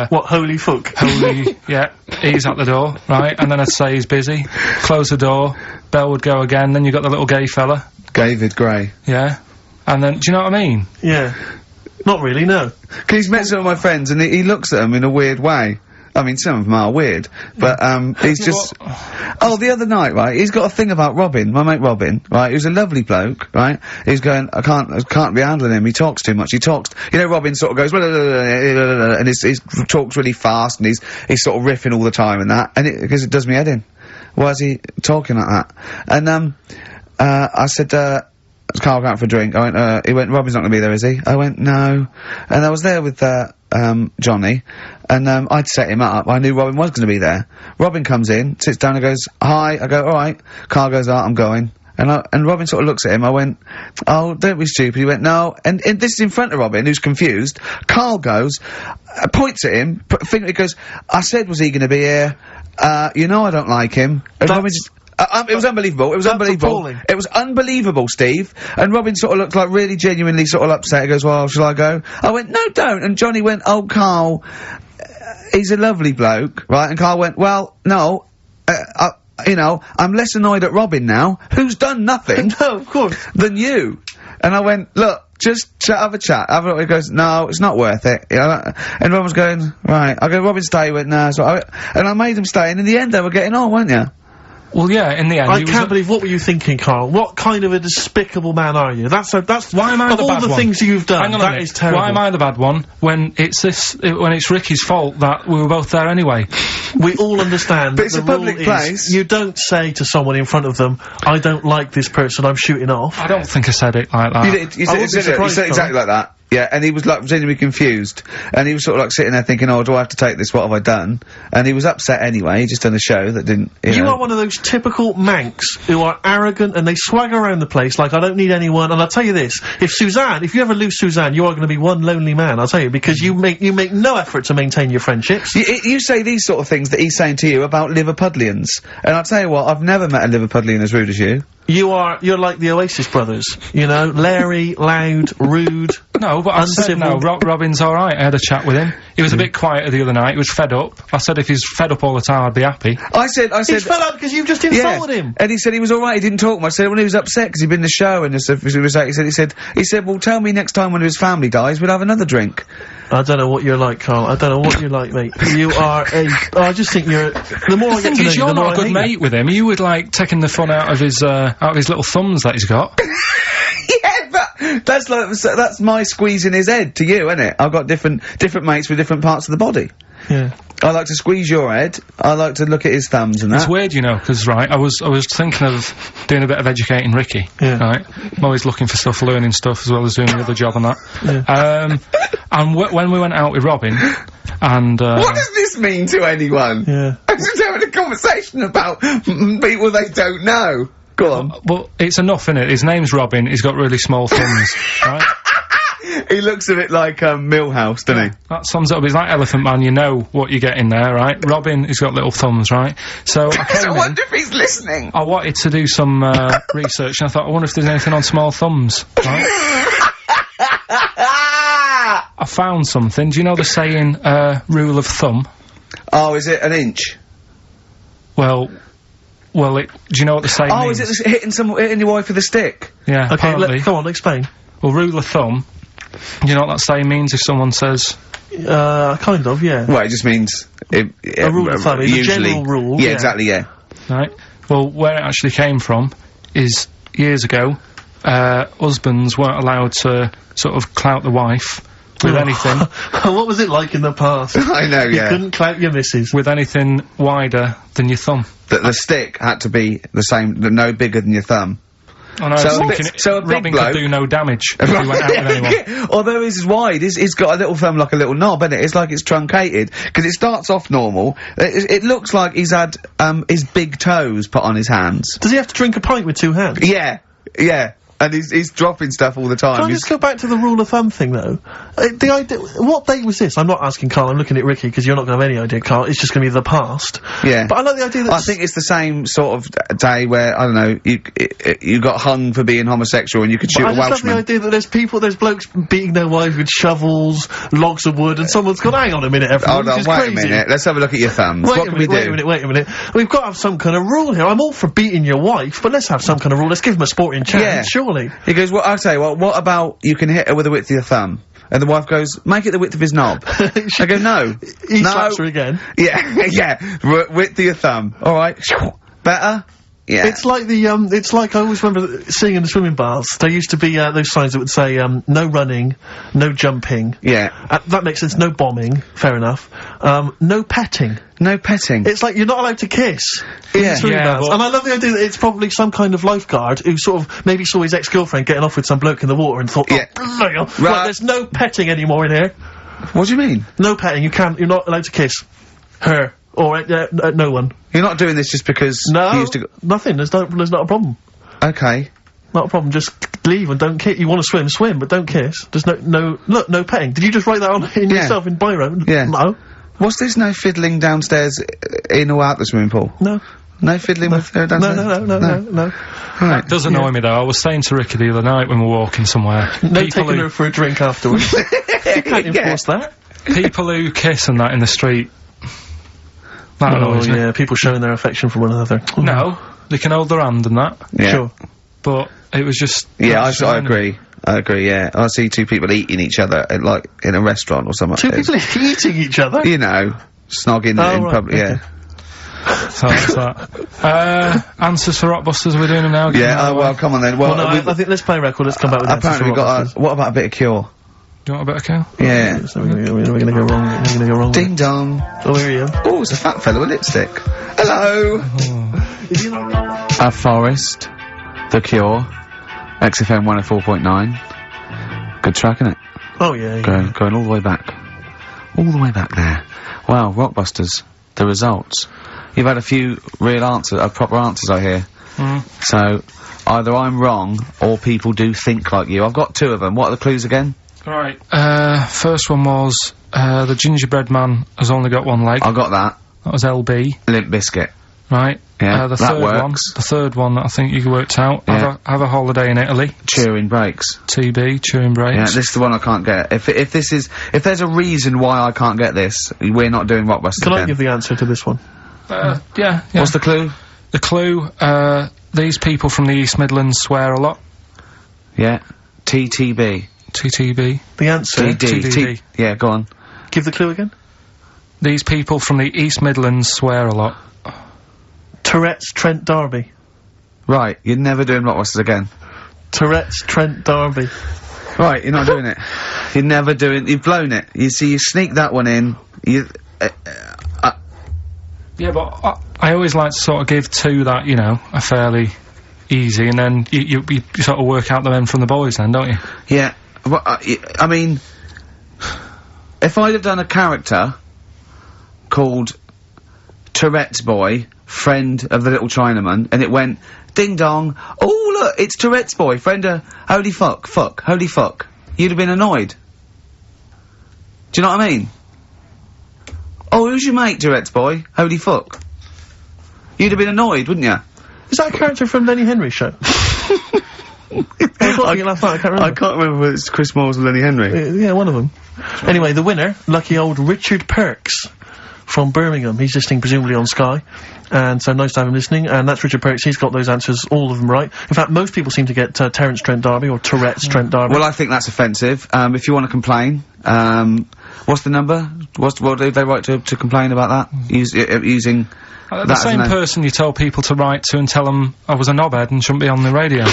what, holy fuck? Holy... yeah, he's at the door, right? And then I'd say he's busy. Close the door. Bell would go again. Then you got the little gay fella. David Gray. Yeah. And then, do you know what I mean? Yeah. Not really, no. Cause he's met some of my friends and he looks at them in a weird way. I mean, some of them are weird, but, he's just... Oh, the other night, right, he's got a thing about Robin, my mate Robin, right, who's a lovely bloke, right, he's going, I can't be handling him, he talks too much, you know, Robin sort of goes, and he talks really fast, and he's sort of riffing all the time and that, and because it does me head in. Why is he talking like that? And, I said, Karl going out for a drink. I went, he went, Robin's not gonna be there, is he? I went, no. And I was there with, Johnny, and, I'd set him up. I knew Robin was gonna be there. Robin comes in, sits down and goes, hi. I go, alright. Karl goes, I'm going. And Robin sort of looks at him. I went, oh, don't be stupid. He went, no. And this is in front of Robin, who's confused. Karl goes, points at him, he goes, I said, was he gonna be here? You know I don't like him. And Robin just... it was unbelievable. It was unbelievable. Appalling. It was unbelievable, Steve. And Robin sort of looked like really genuinely sort of upset. He goes, well, shall I go? I went, no, don't. And Johnny went, oh, Karl, he's a lovely bloke, right? And Karl went, well, no, you know, I'm less annoyed at Robin now, who's done nothing. No, of course. Than you. And I went, look, just have a chat. He goes, no, it's not worth it. You know, and Robin was going, right. I go, Robin, stay. He went, no. So and I made him stay. And in the end, they were getting on, weren't you? Well, yeah, in the end... I can't believe, what were you thinking, Karl? What kind of a despicable man are you? That's why am I the bad one? Of all the things you've done, that is terrible. Why am I the bad one when it's when it's Ricky's fault that we were both there anyway? We all understand but it's a public place. You don't say to someone in front of them, I don't like this person, I'm shooting off. I don't think I said it like that. You said exactly like that. Yeah, and he was like genuinely confused, and he was sort of like sitting there thinking, oh, do I have to take this, what have I done? And he was upset anyway, he just done a show that didn't, you know. are one of those typical Mancs who are arrogant and they swagger around the place like, I don't need anyone, and I'll tell you this, if you ever lose Suzanne, you are going to be one lonely man, I'll tell you, because you make no effort to maintain your friendships. You say these sort of things that he's saying to you about Liverpudlians, and I'll tell you what, I've never met a Liverpudlian as rude as you. You're like the Oasis brothers, you know, Larry, loud, rude. No, but I said no, Robin's alright, I had a chat with him. He was a bit quieter the other night, he was fed up. I said if he's fed up all the time, I'd be happy. I said... He's fed up because you've just insulted him. And he said he was alright, he didn't talk much. I said when he was upset because he'd been in the show and he said, well, tell me next time one of his family dies, we'll have another drink. I don't know what you're like, Karl. I don't know what you're like, mate. You are I just think you're... The more I get to know you, you're not a good mate with him. You would like taking the fun out of his little thumbs that he's got. Yeah, but that's my squeezing his head to you, isn't it? I've got different mates with different parts of the body. Yeah. I like to squeeze your head. I like to look at his thumbs and that. It's weird, you know, because, right, I was thinking of doing a bit of educating Ricky, right? I'm always looking for stuff, learning stuff, as well as doing the other job and that. Yeah. And when we went out with Robin, and, what does this mean to anyone? Yeah. I'm just having a conversation about people they don't know. Go on. Well, it's enough, innit? His name's Robin, he's got really small thumbs, right? He looks a bit like, Millhouse, doesn't he? That sums it up. He's like Elephant Man, you know what you get in there, right? Robin, he's got little thumbs, right? So I came I wonder if he's listening. I wanted to do some, research, and I thought, I wonder if there's anything on small thumbs, right? I found something. Do you know the saying, rule of thumb? Oh, is it an inch? Well, do you know what the saying means? Oh, is it hitting your wife with a stick? Yeah, okay, go on, explain. Well, rule of thumb, you know what that saying means if someone says... kind of, yeah. Well, it just means... a rule of thumb, usually, a general rule. Yeah, exactly, yeah. Right. Well, where it actually came from is, years ago, husbands weren't allowed to sort of clout the wife with anything. What was it like in the past? I know, yeah. You couldn't clout your missus. With anything wider than your thumb. The stick had to be the same, no bigger than your thumb. I know, I was thinking Robin could do no damage if he went out with anyone. Although he's wide, he's got a little thumb like a little knob, isn't it? It's like it's truncated, because it starts off normal. It looks like he's had, his big toes put on his hands. Does he have to drink a pint with 2 hands? Yeah. And he's dropping stuff all the time. Can I just go back to the rule of thumb thing, though? The idea... What date was this? I'm not asking Karl, I'm looking at Ricky, because you're not gonna have any idea, Karl. It's just gonna be the past. Yeah. But I like the idea that... I think it's the same sort of day where, I don't know, you got hung for being homosexual and you could shoot a Welshman. I just love the idea that there's blokes beating their wives with shovels, logs of wood, and someone's gone, hang on a minute, everyone, hold on, wait a minute, let's have a look at your thumbs. What can we do? Wait a minute. We've got to have some kind of rule here. I'm all for beating your wife, but let's have some kind of rule. Let's give him a sporting chance, surely. He goes, well, I'll tell you what about you can hit her with the width of your thumb? And the wife goes, make it the width of his knob. I go, no. He slaps her again. Yeah, width of your thumb. Alright. Better? Yeah. It's like it's like I always remember seeing in the swimming baths, there used to be, those signs that would say, no running, no jumping. Yeah. That makes sense, no bombing, fair enough. No petting. No petting. It's like you're not allowed to kiss in the swimming baths. And I love the idea that it's probably some kind of lifeguard who sort of maybe saw his ex-girlfriend getting off with some bloke in the water and thought, right, there's no petting anymore in here. What do you mean? No petting, you're not allowed to kiss her. Or, no one. You're not doing this just because you used to nothing, there's not a problem. Okay. Not a problem, just leave and don't kiss. You want to swim, but don't kiss. There's no petting. Did you just write that on yourself in biro? Yeah. No. What's this no fiddling downstairs in or out the swimming pool? No. No fiddling with her downstairs? No. Right. It does annoy me though. I was saying to Ricky the other night when we were walking somewhere. No taking her for a drink afterwards. You can't enforce that. People who kiss and that in the street. That annoys me. Yeah, people showing their affection for one another. No, they can hold their hand and that. Yeah. Sure. But it was just... Yeah, I agree. I agree, yeah. I see 2 people eating each other, like, in a restaurant or something. 2 people eating each other? You know, snogging in public, okay. So that's that. Answers for Rockbusters, are we doing them now? Yeah, well, come on then. Well, no, I think let's play a record, let's come back with apparently answers for Rockbusters. what about a bit of Cure? Do you want a bit of Karl? Yeah. So we're gonna go wrong. We're gonna go wrong. Ding dong. Oh, here he is. Oh, it's a fat fellow with lipstick. Hello. A Forest. The Cure. XFM 104.9. Good track, isn't it? Oh yeah. Going all the way back. All the way back there. Wow, Rockbusters. The results. You've had a few real proper answers, I hear. So, either I'm wrong, or people do think like you. I've got 2 of them. What are the clues again? Right. First one was, the gingerbread man has only got 1 leg. I got that. That was LB. Limp Bizkit. Right. Yeah, the that third one that I think you worked out. Yeah. Have a holiday in Italy. Chewing Brakes. TB, Chewing Brakes. Yeah, this is the one I can't get. If there's a reason why I can't get this, we're not doing Rockbusters Can I give the answer to this one? Yeah. What's the clue? The clue, these people from the East Midlands swear a lot. Yeah. TTB. TTB. The answer? TDD. Yeah, go on. Give the clue again. These people from the East Midlands swear a lot. Tourette's Trent D'Arby. Right, you're never doing Rockbusters again. Tourette's Trent D'Arby. Right, you're not doing it. You've blown it. You see, you sneak that one in, Yeah, but I always like to sort of give 2 that, you know, are fairly easy, and then you sort of work out the men from the boys then, don't you? Yeah, well, I mean, if I'd have done a character called Tourette's Boy, friend of the little Chinaman, and it went, ding dong, oh look, it's Tourette's Boy, friend of, holy fuck, holy fuck, you'd have been annoyed. Do you know what I mean? Oh, who's your mate, Tourette's Boy? Holy fuck. You'd have been annoyed, wouldn't you? Is that a character from Lenny Henry's show? I can't remember whether it's Chris Moores or Lenny Henry. Yeah, one of them. Anyway, the winner, lucky old Richard Perks from Birmingham. He's listening presumably on Sky, and so nice to have him listening. And that's Richard Perks. He's got those answers, all of them right. In fact, most people seem to get Terence Trent D'Arby or Tourette's Trent D'Arby. Well, I think that's offensive. If you want to complain, what's the number? What did they write to complain about that? Using the same person you told people to write to and tell them I was a knobhead and shouldn't be on the radio.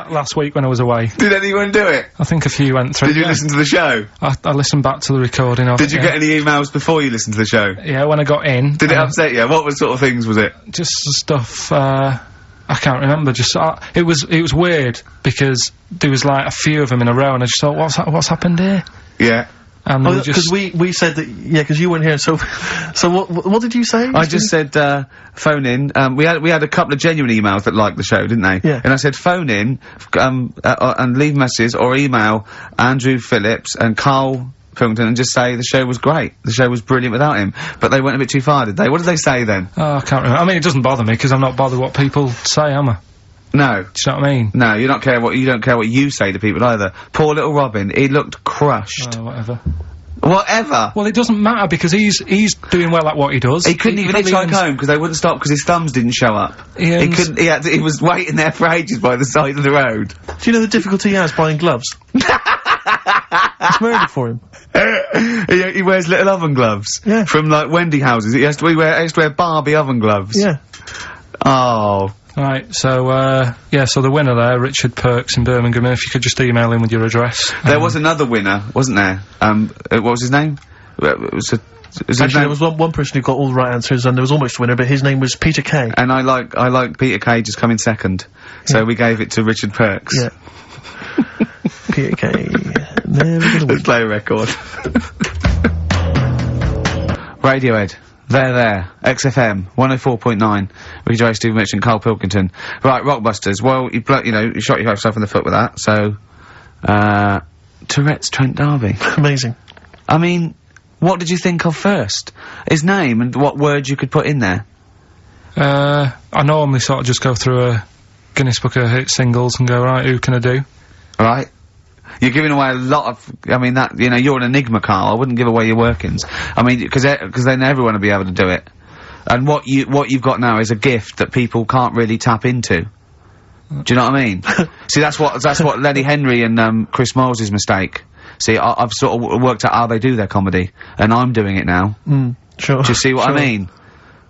Last week when I was away. Did anyone do it? I think a few went through. Did you listen to the show? I listened back to the recording of it. Did you get any emails before you listened to the show? Yeah, when I got in. Did it upset you? What sort of things was it? Just stuff, I can't remember, it was weird, because there was like a few of them in a row, and I just thought, what's happened here? Yeah. And because we said that, yeah, because you weren't here, so what did you say? I just said, phone in. We had a couple of genuine emails that liked the show, didn't they? Yeah. And I said, phone in, and leave messages or email Andrew Phillips and Karl Pilkington and just say the show was great. The show was brilliant without him. But they went a bit too far, did they? What did they say then? Oh, I can't remember. I mean, it doesn't bother me, because I'm not bothered what people say, am I? No. Do you know what I mean? No, you don't care what you say to people either. Poor little Robin, he looked crushed. Whatever. Whatever. Well, it doesn't matter, because he's doing well at what he does. He couldn't even hitchhike home because they wouldn't stop because his thumbs didn't show up. He couldn't. He was waiting there for ages by the side of the road. Do you know the difficulty he has buying gloves? It's murder for him. He wears little oven gloves. Yeah. From like Wendy houses. He has to wear Barbie oven gloves. Yeah. Oh. Right, so the winner there, Richard Perks in Birmingham, and if you could just email him with your address. There was another winner, wasn't there? What was his name? Actually, there was one person who got all the right answers, and there was almost a winner, but his name was Peter Kay. And I like Peter Kay just coming second. So we gave it to Richard Perks. Yeah. Peter Kay. Never gonna win. Let's play a record. Radiohead. There. XFM 104.9. Ricky Gervais, Steve Mitch and Karl Pilkington. Right, Rockbusters. Well, you shot yourself in the foot with that, so, Tourette's Trent D'Arby. Amazing. I mean, what did you think of first? His name and what words you could put in there? I normally sort of just go through a Guinness Book of Hit singles and go, right, who can I do? Right. You're giving away a lot of, I mean, that, you're an enigma, Karl. I wouldn't give away your workings. I mean, because then everyone will be able to do it. And what you've got now is a gift that people can't really tap into. Do you know what I mean? See, that's what Lenny Henry and, Chris Moles' mistake. See, I've sort of worked out how they do their comedy, and I'm doing it now. Sure. Do you see what I mean?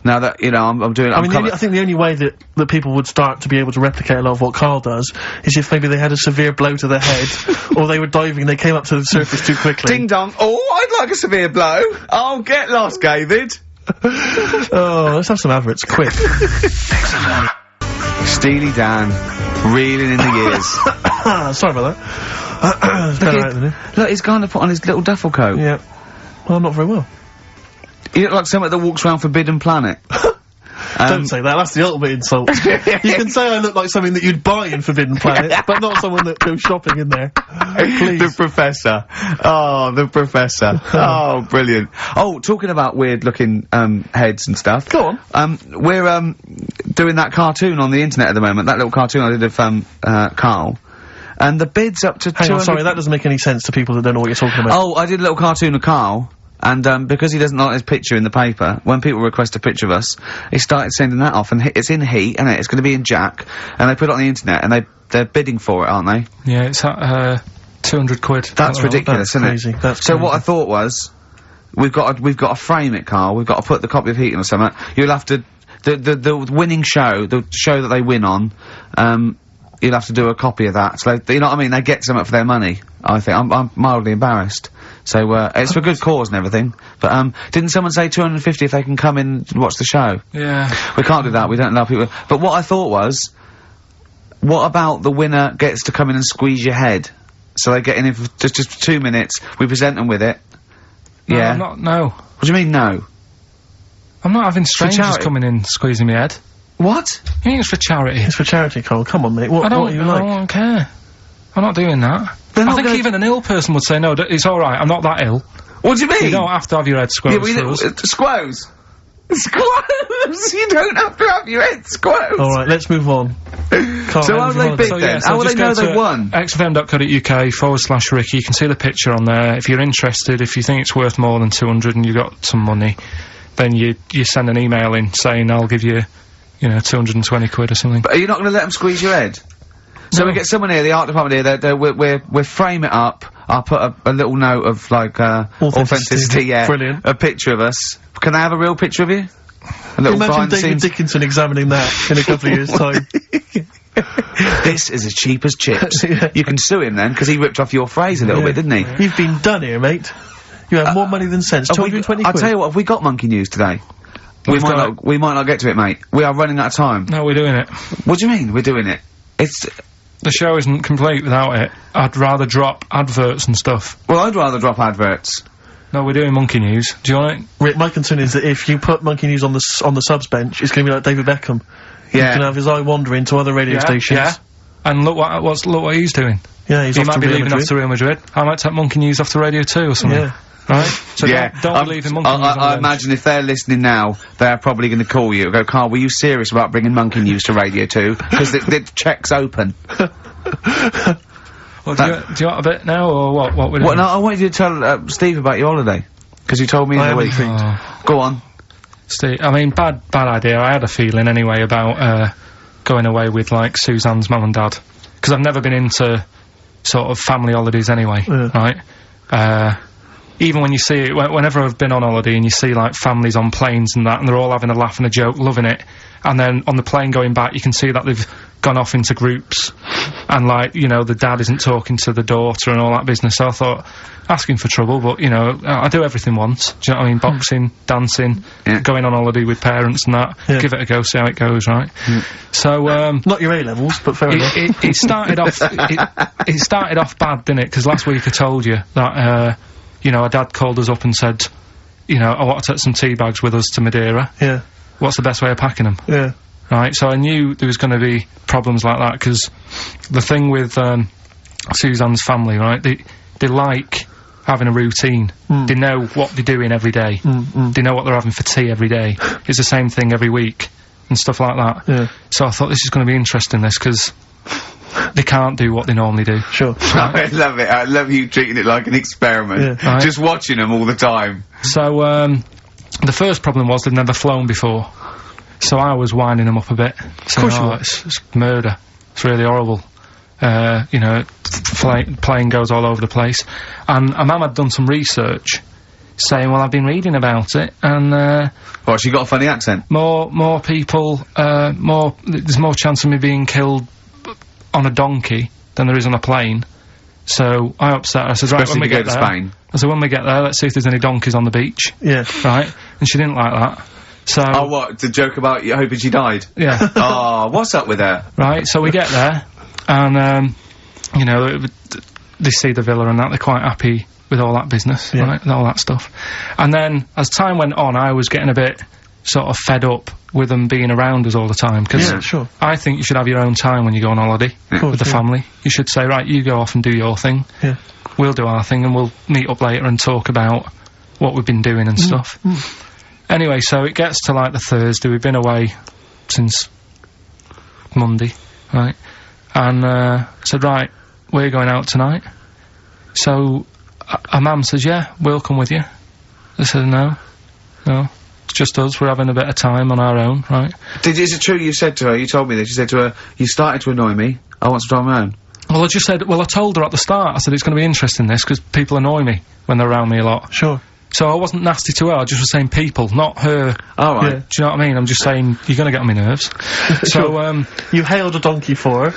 Now that, I'm doing it, I think the only way that people would start to be able to replicate a lot of what Karl does is if maybe they had a severe blow to the head, or they were diving and they came up to the surface too quickly. Ding dong. Oh, I'd like a severe blow. Oh, get lost, David. Oh, let's have some adverts, quick. Steely Dan, reeling in the years. Sorry about that. Look, he's going to put on his little duffel coat. Yeah. Well, not very well. You look like someone that walks around Forbidden Planet. Don't say that, that's the ultimate insult. You can say I look like something that you'd buy in Forbidden Planet, but not someone that goes shopping in there. Please. The Professor. Oh, the Professor. Oh, brilliant. Oh, talking about weird-looking, heads and stuff. Go on. We're, doing that cartoon on the internet at the moment, that little cartoon I did of, Karl. And the bid's up to Hang on, sorry, that doesn't make any sense to people that don't know what you're talking about. Oh, I did a little cartoon of Karl. And, because he doesn't like his picture in the paper, when people request a picture of us, he started sending that off, and it's in Heat, isn't it? It's gonna be in Jack, and they put it on the internet, and they're bidding for it, aren't they? Yeah, it's at, 200 quid. That's ridiculous, isn't crazy. it? That's so crazy. what I thought was, we've got to frame it, Karl, we've got to put the copy of Heat in or something, you'll have to, the winning show, the show that they win on, you'll have to do a copy of that, so you know what I mean, they get something for their money, I think. I'm mildly embarrassed. So, it's for good cause and everything. But, didn't someone say 250 if they can come in and watch the show? Yeah. We can't do that, we don't allow people. But what I thought was, what about the winner gets to come in and squeeze your head? So they get in for just 2 minutes, we present them with it. No, yeah. No. What do you mean, no? I'm not having strangers coming in squeezing my head. What? You mean it's for charity? It's for charity, Karl. Come on, mate. What are you like? I don't care. I'm not doing that. I think even an ill person would say, no, it's alright, I'm not that ill. What do you mean? You don't have to have your head squoze for us. Squoze? Squoze? You don't have to have your head squoze. Alright, let's move on. So how do they bid then? How will they know they won? xfm.co.uk/Ricky, you can see the picture on there. If you're interested, if you think it's worth more than 200 and you've got some money, then you send an email in saying I'll give you, 220 quid or something. But are you not going to let them squeeze your head? So we get someone here, the art department here, we'll frame it up, I'll put a little note of, like, authenticity, yeah. Brilliant. A picture of us. Can I have a real picture of you? A little Imagine David Dickinson examining that in a couple of years' time. This is as cheap as chips. Yeah. You can sue him then, because he ripped off your phrase a little bit, didn't he? You've been done here, mate. You have more money than sense. 220 quid. I'll tell you what, have we got Monkey News today? We might not get to it, mate. We are running out of time. No, we're doing it. What do you mean, we're doing it? The show isn't complete without it. I'd rather drop adverts and stuff. Well, I'd rather drop adverts. No, we're doing Monkey News. Do you want it? Rick, my concern is that if you put Monkey News on the subs bench, it's gonna be like David Beckham. Yeah. He's gonna have his eye wandering to other radio stations. Yeah. And look what he's doing. Yeah, he might be leaving off to Real Madrid. I might take Monkey News off to Radio 2 or something. Yeah. Right? So yeah. don't leave Monkey News on I imagine if they're listening now, they're probably going to call you and go, Karl, were you serious about bringing Monkey News to Radio 2? Because the check's open. Well, do you want a bit now, or what we're doing? Well, no, I wanted you to tell Steve about your holiday. Because you told me in the week. Go on. Steve, I mean, bad idea. I had a feeling anyway about going away with, like, Suzanne's mum and dad. Because I've never been into sort of family holidays anyway, right? Even when you see it, whenever I've been on holiday and you see, like, families on planes and that, and they're all having a laugh and a joke, loving it, and then on the plane going back, you can see that they've gone off into groups, and, like, you know, the dad isn't talking to the daughter and all that business. So I thought, asking for trouble, but, you know, I do everything once. Do you know what I mean? Boxing, dancing, going on holiday with parents and that. Yeah. Give it a go, see how it goes, right? So, not your A-levels, but fair enough. It started off, it started off bad, didn't it? Because last week I told you that, you know, our dad called us up and said, you know, I want to take some tea bags with us to Madeira. Yeah. What's the best way of packing them? Yeah. Right, so I knew there was going to be problems like that, because the thing with Suzanne's family, right, they like having a routine. They know what they're doing every day. They know what they're having for tea every day. It's the same thing every week, and stuff like that. Yeah. So I thought this is going to be interesting, this, because they can't do what they normally do. Sure. I love it. I love you treating it like an experiment. Yeah. Right. Just watching them all the time. So, the first problem was they'd never flown before. So I was winding them up a bit. Saying, it's murder. It's really horrible. You know, plane goes all over the place. And a mum had done some research, saying, well, I've been reading about it, and, What, she got a funny accent? More people, there's more chance of me being killed on a donkey than there is on a plane. So I upset her. I said, right, when we get there, Spain. I said, when we get there, let's see if there's any donkeys on the beach. Yeah. Right? And she didn't like that. So. Oh, what? The joke about you hoping she died? Yeah. Oh, what's up with her? Right, so we get there, and, you know, they see the villa and that, they're quite happy with all that business, right, and all that stuff. And then, as time went on, I was getting a bit sort of fed up with them being around us all the time, because I think you should have your own time when you go on holiday with the family. You should say, right, you go off and do your thing, we'll do our thing, and we'll meet up later and talk about what we've been doing and stuff. Anyway, so it gets to, like, the Thursday. We've been away since Monday, right? And, I said, right, we're going out tonight. So, our mum says, yeah, we'll come with you. I said, no, it's just us, we're having a bit of time on our own, right? Is it true you said to her, you told me this, you said to her, you started to annoy me, I want to drive my own? Well, I just said, I told her at the start, I said, it's going to be interesting, this, because people annoy me when they're around me a lot. Sure. So I wasn't nasty to her, I just was saying people, not her. Oh, right. Yeah. Do you know what I mean? I'm just saying, you're gonna get on my nerves. So, you hailed a donkey for her.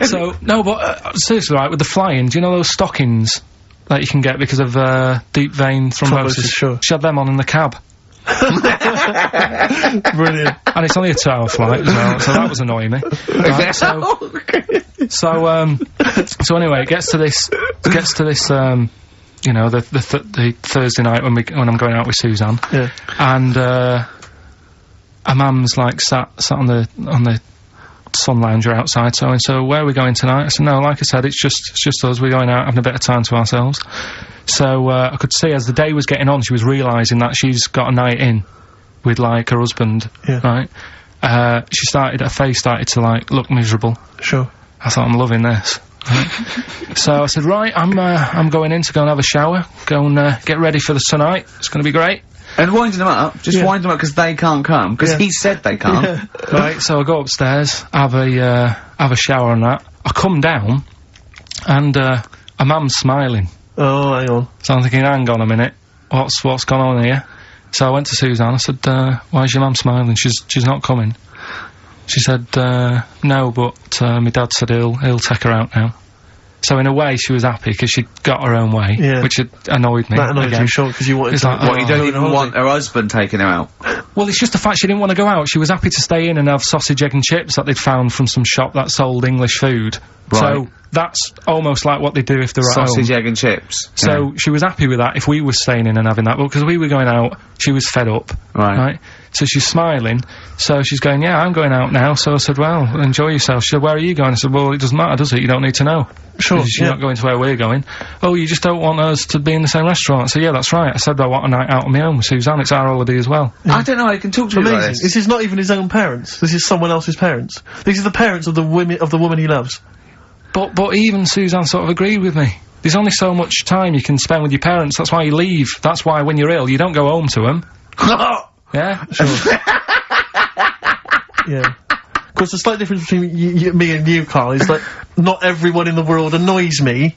So, no, but, seriously, right, with the flying, do you know those stockings that you can get because of, deep vein thrombosis? Sure. She had them on in the cab. Brilliant. And it's only a 2-hour flight as well, so that was annoying me. Right, so anyway, it gets to this, you know, the Thursday night when I'm going out with Suzanne. Yeah. And, our mum's, like, sat on the sun lounger outside, so where are we going tonight? I said, no, like I said, it's just us, we're going out, having a bit of time to ourselves. So, I could see as the day was getting on, she was realising that she's got a night in with, like, her husband, right? Her face started to, like, look miserable. Sure. I thought, I'm loving this. Right. So I said, right, I'm going in to go and have a shower, go and, get ready for tonight, it's gonna be great. And winding them up, just wind them up because they can't come, because he said they can't. Right, so I go upstairs, have a shower and that. I come down, and, a mum's smiling. Oh, hang on. So I'm thinking, hang on a minute, what's gone on here? So I went to Suzanne, I said, why's your mum smiling? She's not coming. She said, no, but, my dad said he'll take her out now. So in a way, she was happy because she got her own way, which annoyed me. That annoyed you, sure, because you wanted to... What, you don't even want her husband taking her out? Well, it's just the fact she didn't want to go out. She was happy to stay in and have sausage, egg and chips that they'd found from some shop that sold English food. Right. So that's almost like what they do if they're at home. Sausage, egg and chips. So she was happy with that if we were staying in and having that, but because we were going out, she was fed up. Right. So she's smiling, so she's going, yeah, I'm going out now. So I said, well, enjoy yourself. She said, where are you going? I said, well, it doesn't matter, does it? You don't need to know. Sure, you're not going to where we're going. Oh, you just don't want us to be in the same restaurant. So yeah, that's right. I said I want a night out on my own with Suzanne. It's our holiday as well. Yeah. I don't know how you can talk to me like this. This is not even his own parents. This is someone else's parents. These are the parents of the woman he loves. But even Suzanne sort of agreed with me. There's only so much time you can spend with your parents. That's why you leave. That's why when you're ill, you don't go home to them. Yeah? Sure. Yeah. Of course, the slight difference between me and you, Karl, is that not everyone in the world annoys me.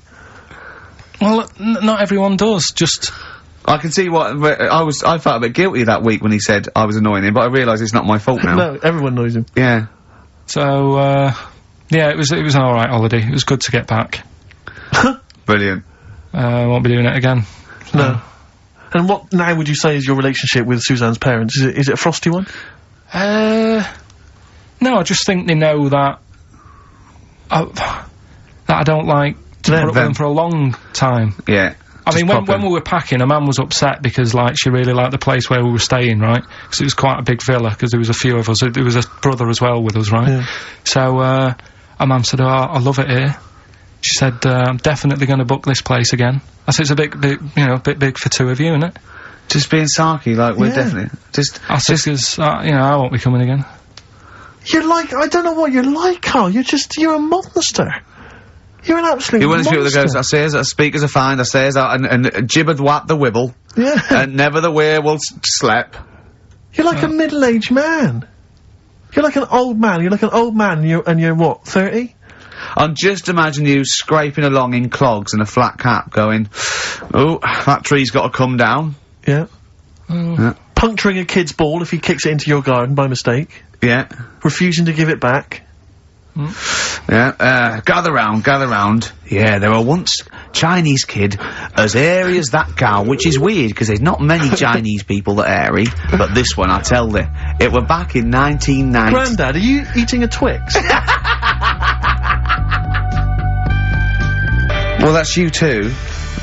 Well, not everyone does, just... I can see what... I felt a bit guilty that week when he said I was annoying him, but I realise it's not my fault now. No, everyone annoys him. Yeah. So, yeah, it was an alright holiday. It was good to get back. Brilliant. Won't be doing it again. So. No. And what now would you say is your relationship with Suzanne's parents? Is it a frosty one? No, I just think they know that I don't like to put up with them for a long time. Yeah. I mean, when we were packing, a man was upset because, like, she really liked the place where we were staying, right? Because it was quite a big villa, because there was a few of us. There was a brother as well with us, right? Yeah. So, a man said, oh, I love it here. She said, I'm definitely going to book this place again. I said, it's a bit big for two of you, isn't it? Just being sarky, like, we're definitely... I said, because, I won't be coming again. You're like, I don't know what you're like, Karl. You're a monster. You're an absolute monster. You wouldn't speak with the ghost. I says, speakers are fine. I says, and jibbered whap the wibble. Yeah. And never the weir will slep. You're like a middle-aged man. You're like an old man. You're like an old man and you're what, 30? I'm just imagining you scraping along in clogs and a flat cap going, oh, that tree's got to come down. Yeah. Yeah. Puncturing a kid's ball if he kicks it into your garden by mistake. Yeah. Refusing to give it back. Yeah, gather round. Yeah, there were once Chinese kid as hairy as that cow, which is weird, because there's not many Chinese people that hairy, but this one, I tell you, it were back in 1990. Grandad, are you eating a Twix? Well, that's you too.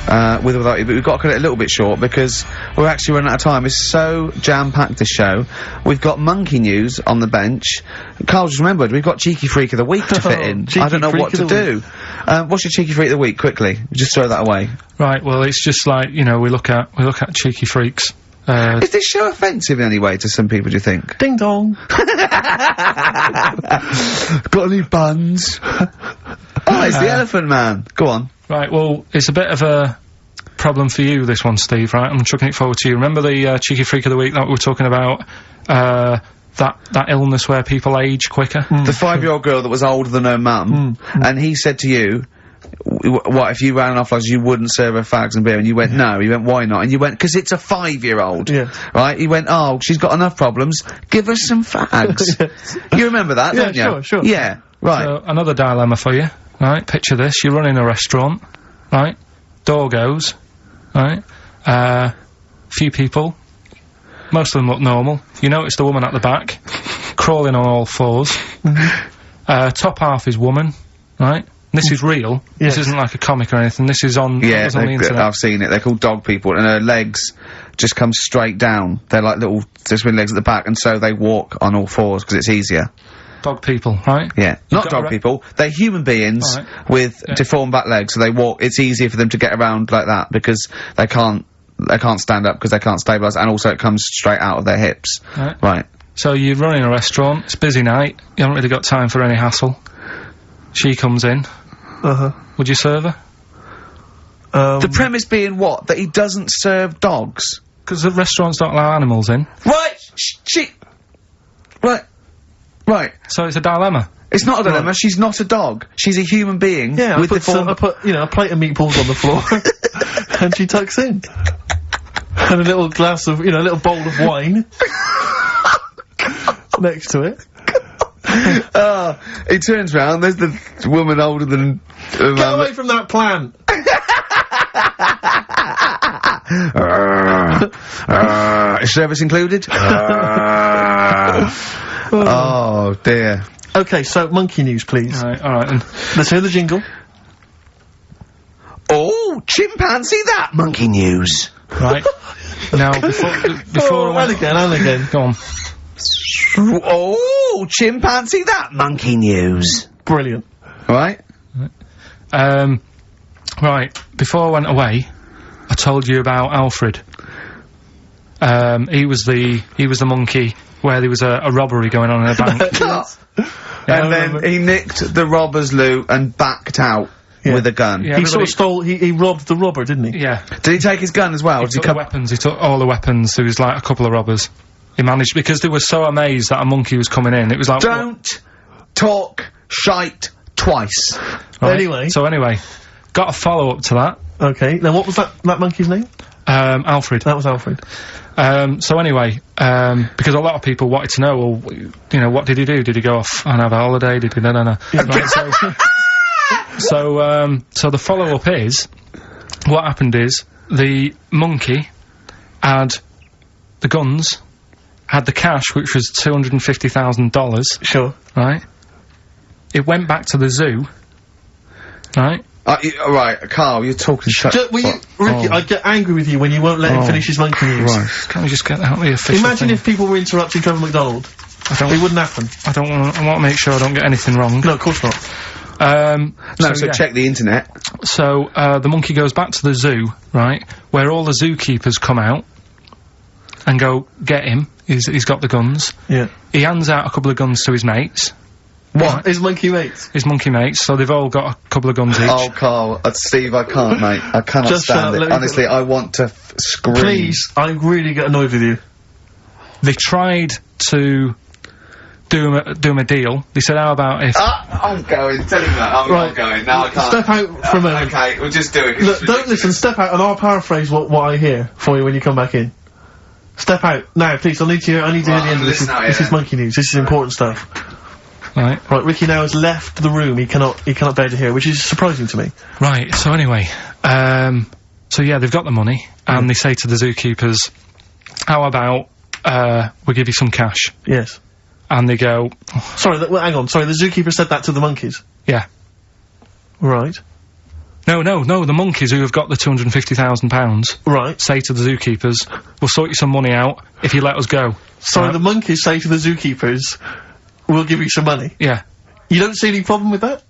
With or without you, but we've got to cut it a little bit short because we're actually running out of time. It's so jam-packed, this show. We've got monkey news on the bench. Karl just remembered, we've got Cheeky Freak of the Week to fit in. I don't know what to do. What's your Cheeky Freak of the Week, quickly? Just throw that away. Right, well, it's just like, you know, we look at Cheeky Freaks. Is this show offensive in any way to some people, do you think? Ding dong. Got any buns? Oh, it's the Elephant Man. Go on. Right, well, it's a bit of a problem for you, this one, Steve, right? I'm chucking it forward to you. Remember the Cheeky Freak of the Week that we were talking about? That illness where people age quicker? The 5-year-old girl that was older than her mum, and he said to you, what, if you ran off like you wouldn't serve her fags and beer? And you went, no. He went, why not? And you went, because it's a 5-year-old. Yeah. Right? He went, oh, she's got enough problems. Give her some fags. You remember that, don't you? Sure. Yeah, right. So, another dilemma for you, right? Picture this. You're running a restaurant, right? Door goes, right? Few people. Most of them look normal. You notice the woman at the back, crawling on all fours. Top half is woman, right? This is real. Yes. This isn't like a comic or anything. This is on, yeah, on the internet. I've seen it. They're called dog people, and her legs just come straight down. They're like little, just with legs at the back, and so they walk on all fours because it's easier. Dog people, right? Yeah. Not dog people. They're human beings with deformed back legs, so they walk. It's easier for them to get around like that because they can't stand up because they can't stabilise, and also it comes straight out of their hips. Right. So you're running a restaurant. It's a busy night. You haven't really got time for any hassle. She comes in. Would you serve her? The premise being what? That he doesn't serve dogs? Because the restaurants don't allow animals in. Right. Right. So it's a dilemma. It's not a dilemma. She's not a dog. She's a human being. Yeah, with I put, you know, a plate of meatballs on the floor, and she tucks in. And a little glass of, you know, a little bowl of wine next to it. He turns round, there's the woman older than... Get away from that plant! Is service included? Oh, dear. Okay, so monkey news, please. Alright then. Let's hear the jingle. Oh, chimpanzee that monkey news. Right. Now, before I went... and again. Go on. Oh, chimpanzee that monkey news. Brilliant. Right? Right, before I went away, I told you about Alfred. He was the monkey where there was a robbery going on in a bank. And then he nicked the robber's loot and backed out with a gun. Yeah, he sort of stole, he robbed the robber, didn't he? Yeah. Did he take his gun as well? He took the weapons, he took all the weapons, there was like a couple of robbers. He managed, because they were so amazed that a monkey was coming in, it was like... Don't talk shite twice. Right? Anyway. So anyway, got a follow-up to that. Okay, now what was that monkey's name? Alfred. That was Alfred. So anyway, because a lot of people wanted to know, well, you know, what did he do? Did he go off and have a holiday? Did he... No. Right, so the follow-up is, what happened is, the monkey had the guns, had the cash, which was $250,000. Sure. Right? It went back to the zoo. Right? Right, Karl, you're talking shit. Ricky, I get angry with you when you won't let him finish his monkey news. Right. Can't we just get out the official Imagine thing? if people were interrupting Trevor McDonald. It wouldn't happen. I want to make sure I don't get anything wrong. No, of course not. So check the internet. So, the monkey goes back to the zoo, right, where all the zookeepers come out and go, get him, he's got the guns. Yeah. He hands out a couple of guns to his mates. What? Right. His monkey mates? His monkey mates, so they've all got a couple of guns each. Oh, Karl, Steve, I can't, mate. I cannot Just stand it. Honestly, I want to scream. Please, I really get annoyed with you. They tried to do him a deal. They said, how about if... I'm going. Tell him that. I'm not going. No, I can't. Step out for a moment. Okay, we'll just do it. Look, don't listen, step out and I'll paraphrase what I hear for you when you come back in. Step out. Now, please, I need to hear the end of this. This is monkey news. This is important stuff. Right. Right, Ricky now has left the room. He cannot bear to hear, which is surprising to me. Right, so anyway, so yeah, they've got the money, and they say to the zookeepers, how about, we'll give you some cash? Yes. And they go... Sorry, hang on, sorry, the zookeeper said that to the monkeys? Yeah. Right. No, the monkeys who have got the £250,000... Right. ...say to the zookeepers, we'll sort you some money out if you let us go. Sorry, the monkeys say to the zookeepers, we'll give you some money? Yeah. You don't see any problem with that?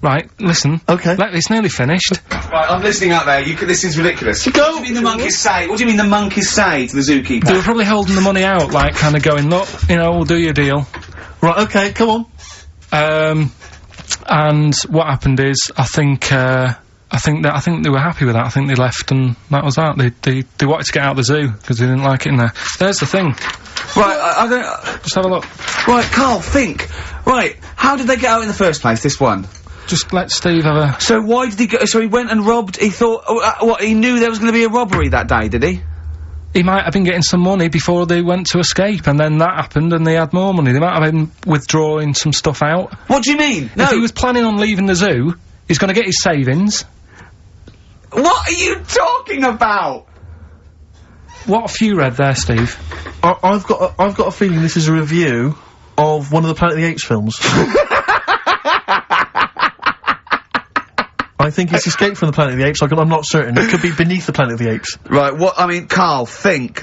Right, listen. Okay. It's nearly finished. Right, I'm listening out there. This is ridiculous. Go! What do you mean the monkeys say? What do you mean the monkeys say to the zookeeper? They were probably holding the money out, like, kind of going, look, you know, we'll do your deal. Right, okay, come on. And what happened is, I think they were happy with that. I think they left and that was that. They wanted to get out of the zoo, because they didn't like it in there. There's the thing. Right, I don't... Just have a look. Right, Karl, think. Right, how did they get out in the first place, this one? Just let Steve have a... So why did he go... So he went and robbed... He thought... what, he knew there was going to be a robbery that day, did he? He might have been getting some money before they went to escape, and then that happened and they had more money. They might have been withdrawing some stuff out. What do you mean? No. If he was planning on leaving the zoo, he's going to get his savings. What are you talking about? What have you read there, Steve? I've got a feeling this is a review of one of the Planet of the Apes films. I think it's Escape from the Planet of the Apes. I'm not certain. It could be Beneath the Planet of the Apes. Right, what, I mean, Karl, think,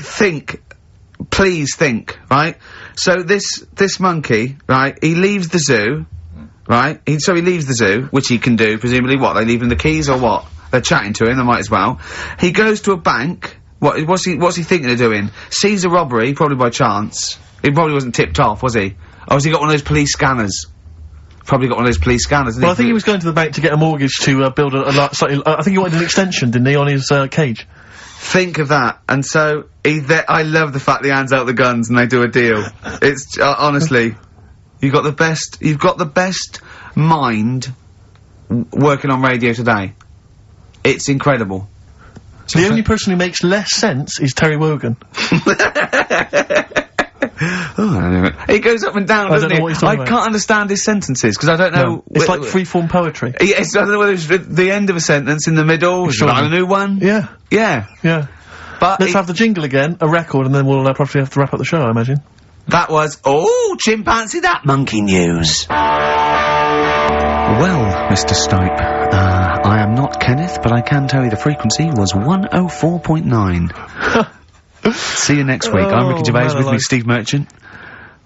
please think, right? So this monkey, right, he leaves the zoo, right? So he leaves the zoo, which he can do, presumably, what, they leave him the keys or what? They're chatting to him, they might as well. He goes to a bank, what's he thinking of doing? Sees a robbery, probably by chance. He probably wasn't tipped off, was he? Or has he got one of those police scanners? Probably got one of those police scanners. Well, I think he was going to the bank to get a mortgage to build a slightly. I think he wanted an extension, didn't he, on his cage? Think of that. And so I love the fact that he hands out the guns and they do a deal. It's honestly, you've got the best mind working on radio today. It's incredible. The only person who makes less sense is Terry Wogan. Oh, he goes up and down, doesn't don't know what he's talking I about. can't understand his sentences, because I don't know... No, it's like free-form poetry. Yes, I don't know whether it's the end of a sentence, in the middle, Sure. a new one. Yeah. Yeah. Yeah. But Let's have the jingle again, a record, and then we'll probably have to wrap up the show, I imagine. that was, oh, chimpanzee that monkey news. Well, Mr. Stipe, I am not Kenneth, but I can tell you the frequency was 104.9. See you next week. I'm Ricky Gervais, man with me alive. Steve Merchant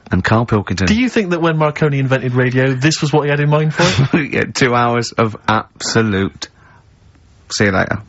and Karl Pilkington. Do you think that when Marconi invented radio, this was what he had in mind for it? Yeah, 2 hours of absolute... See you later.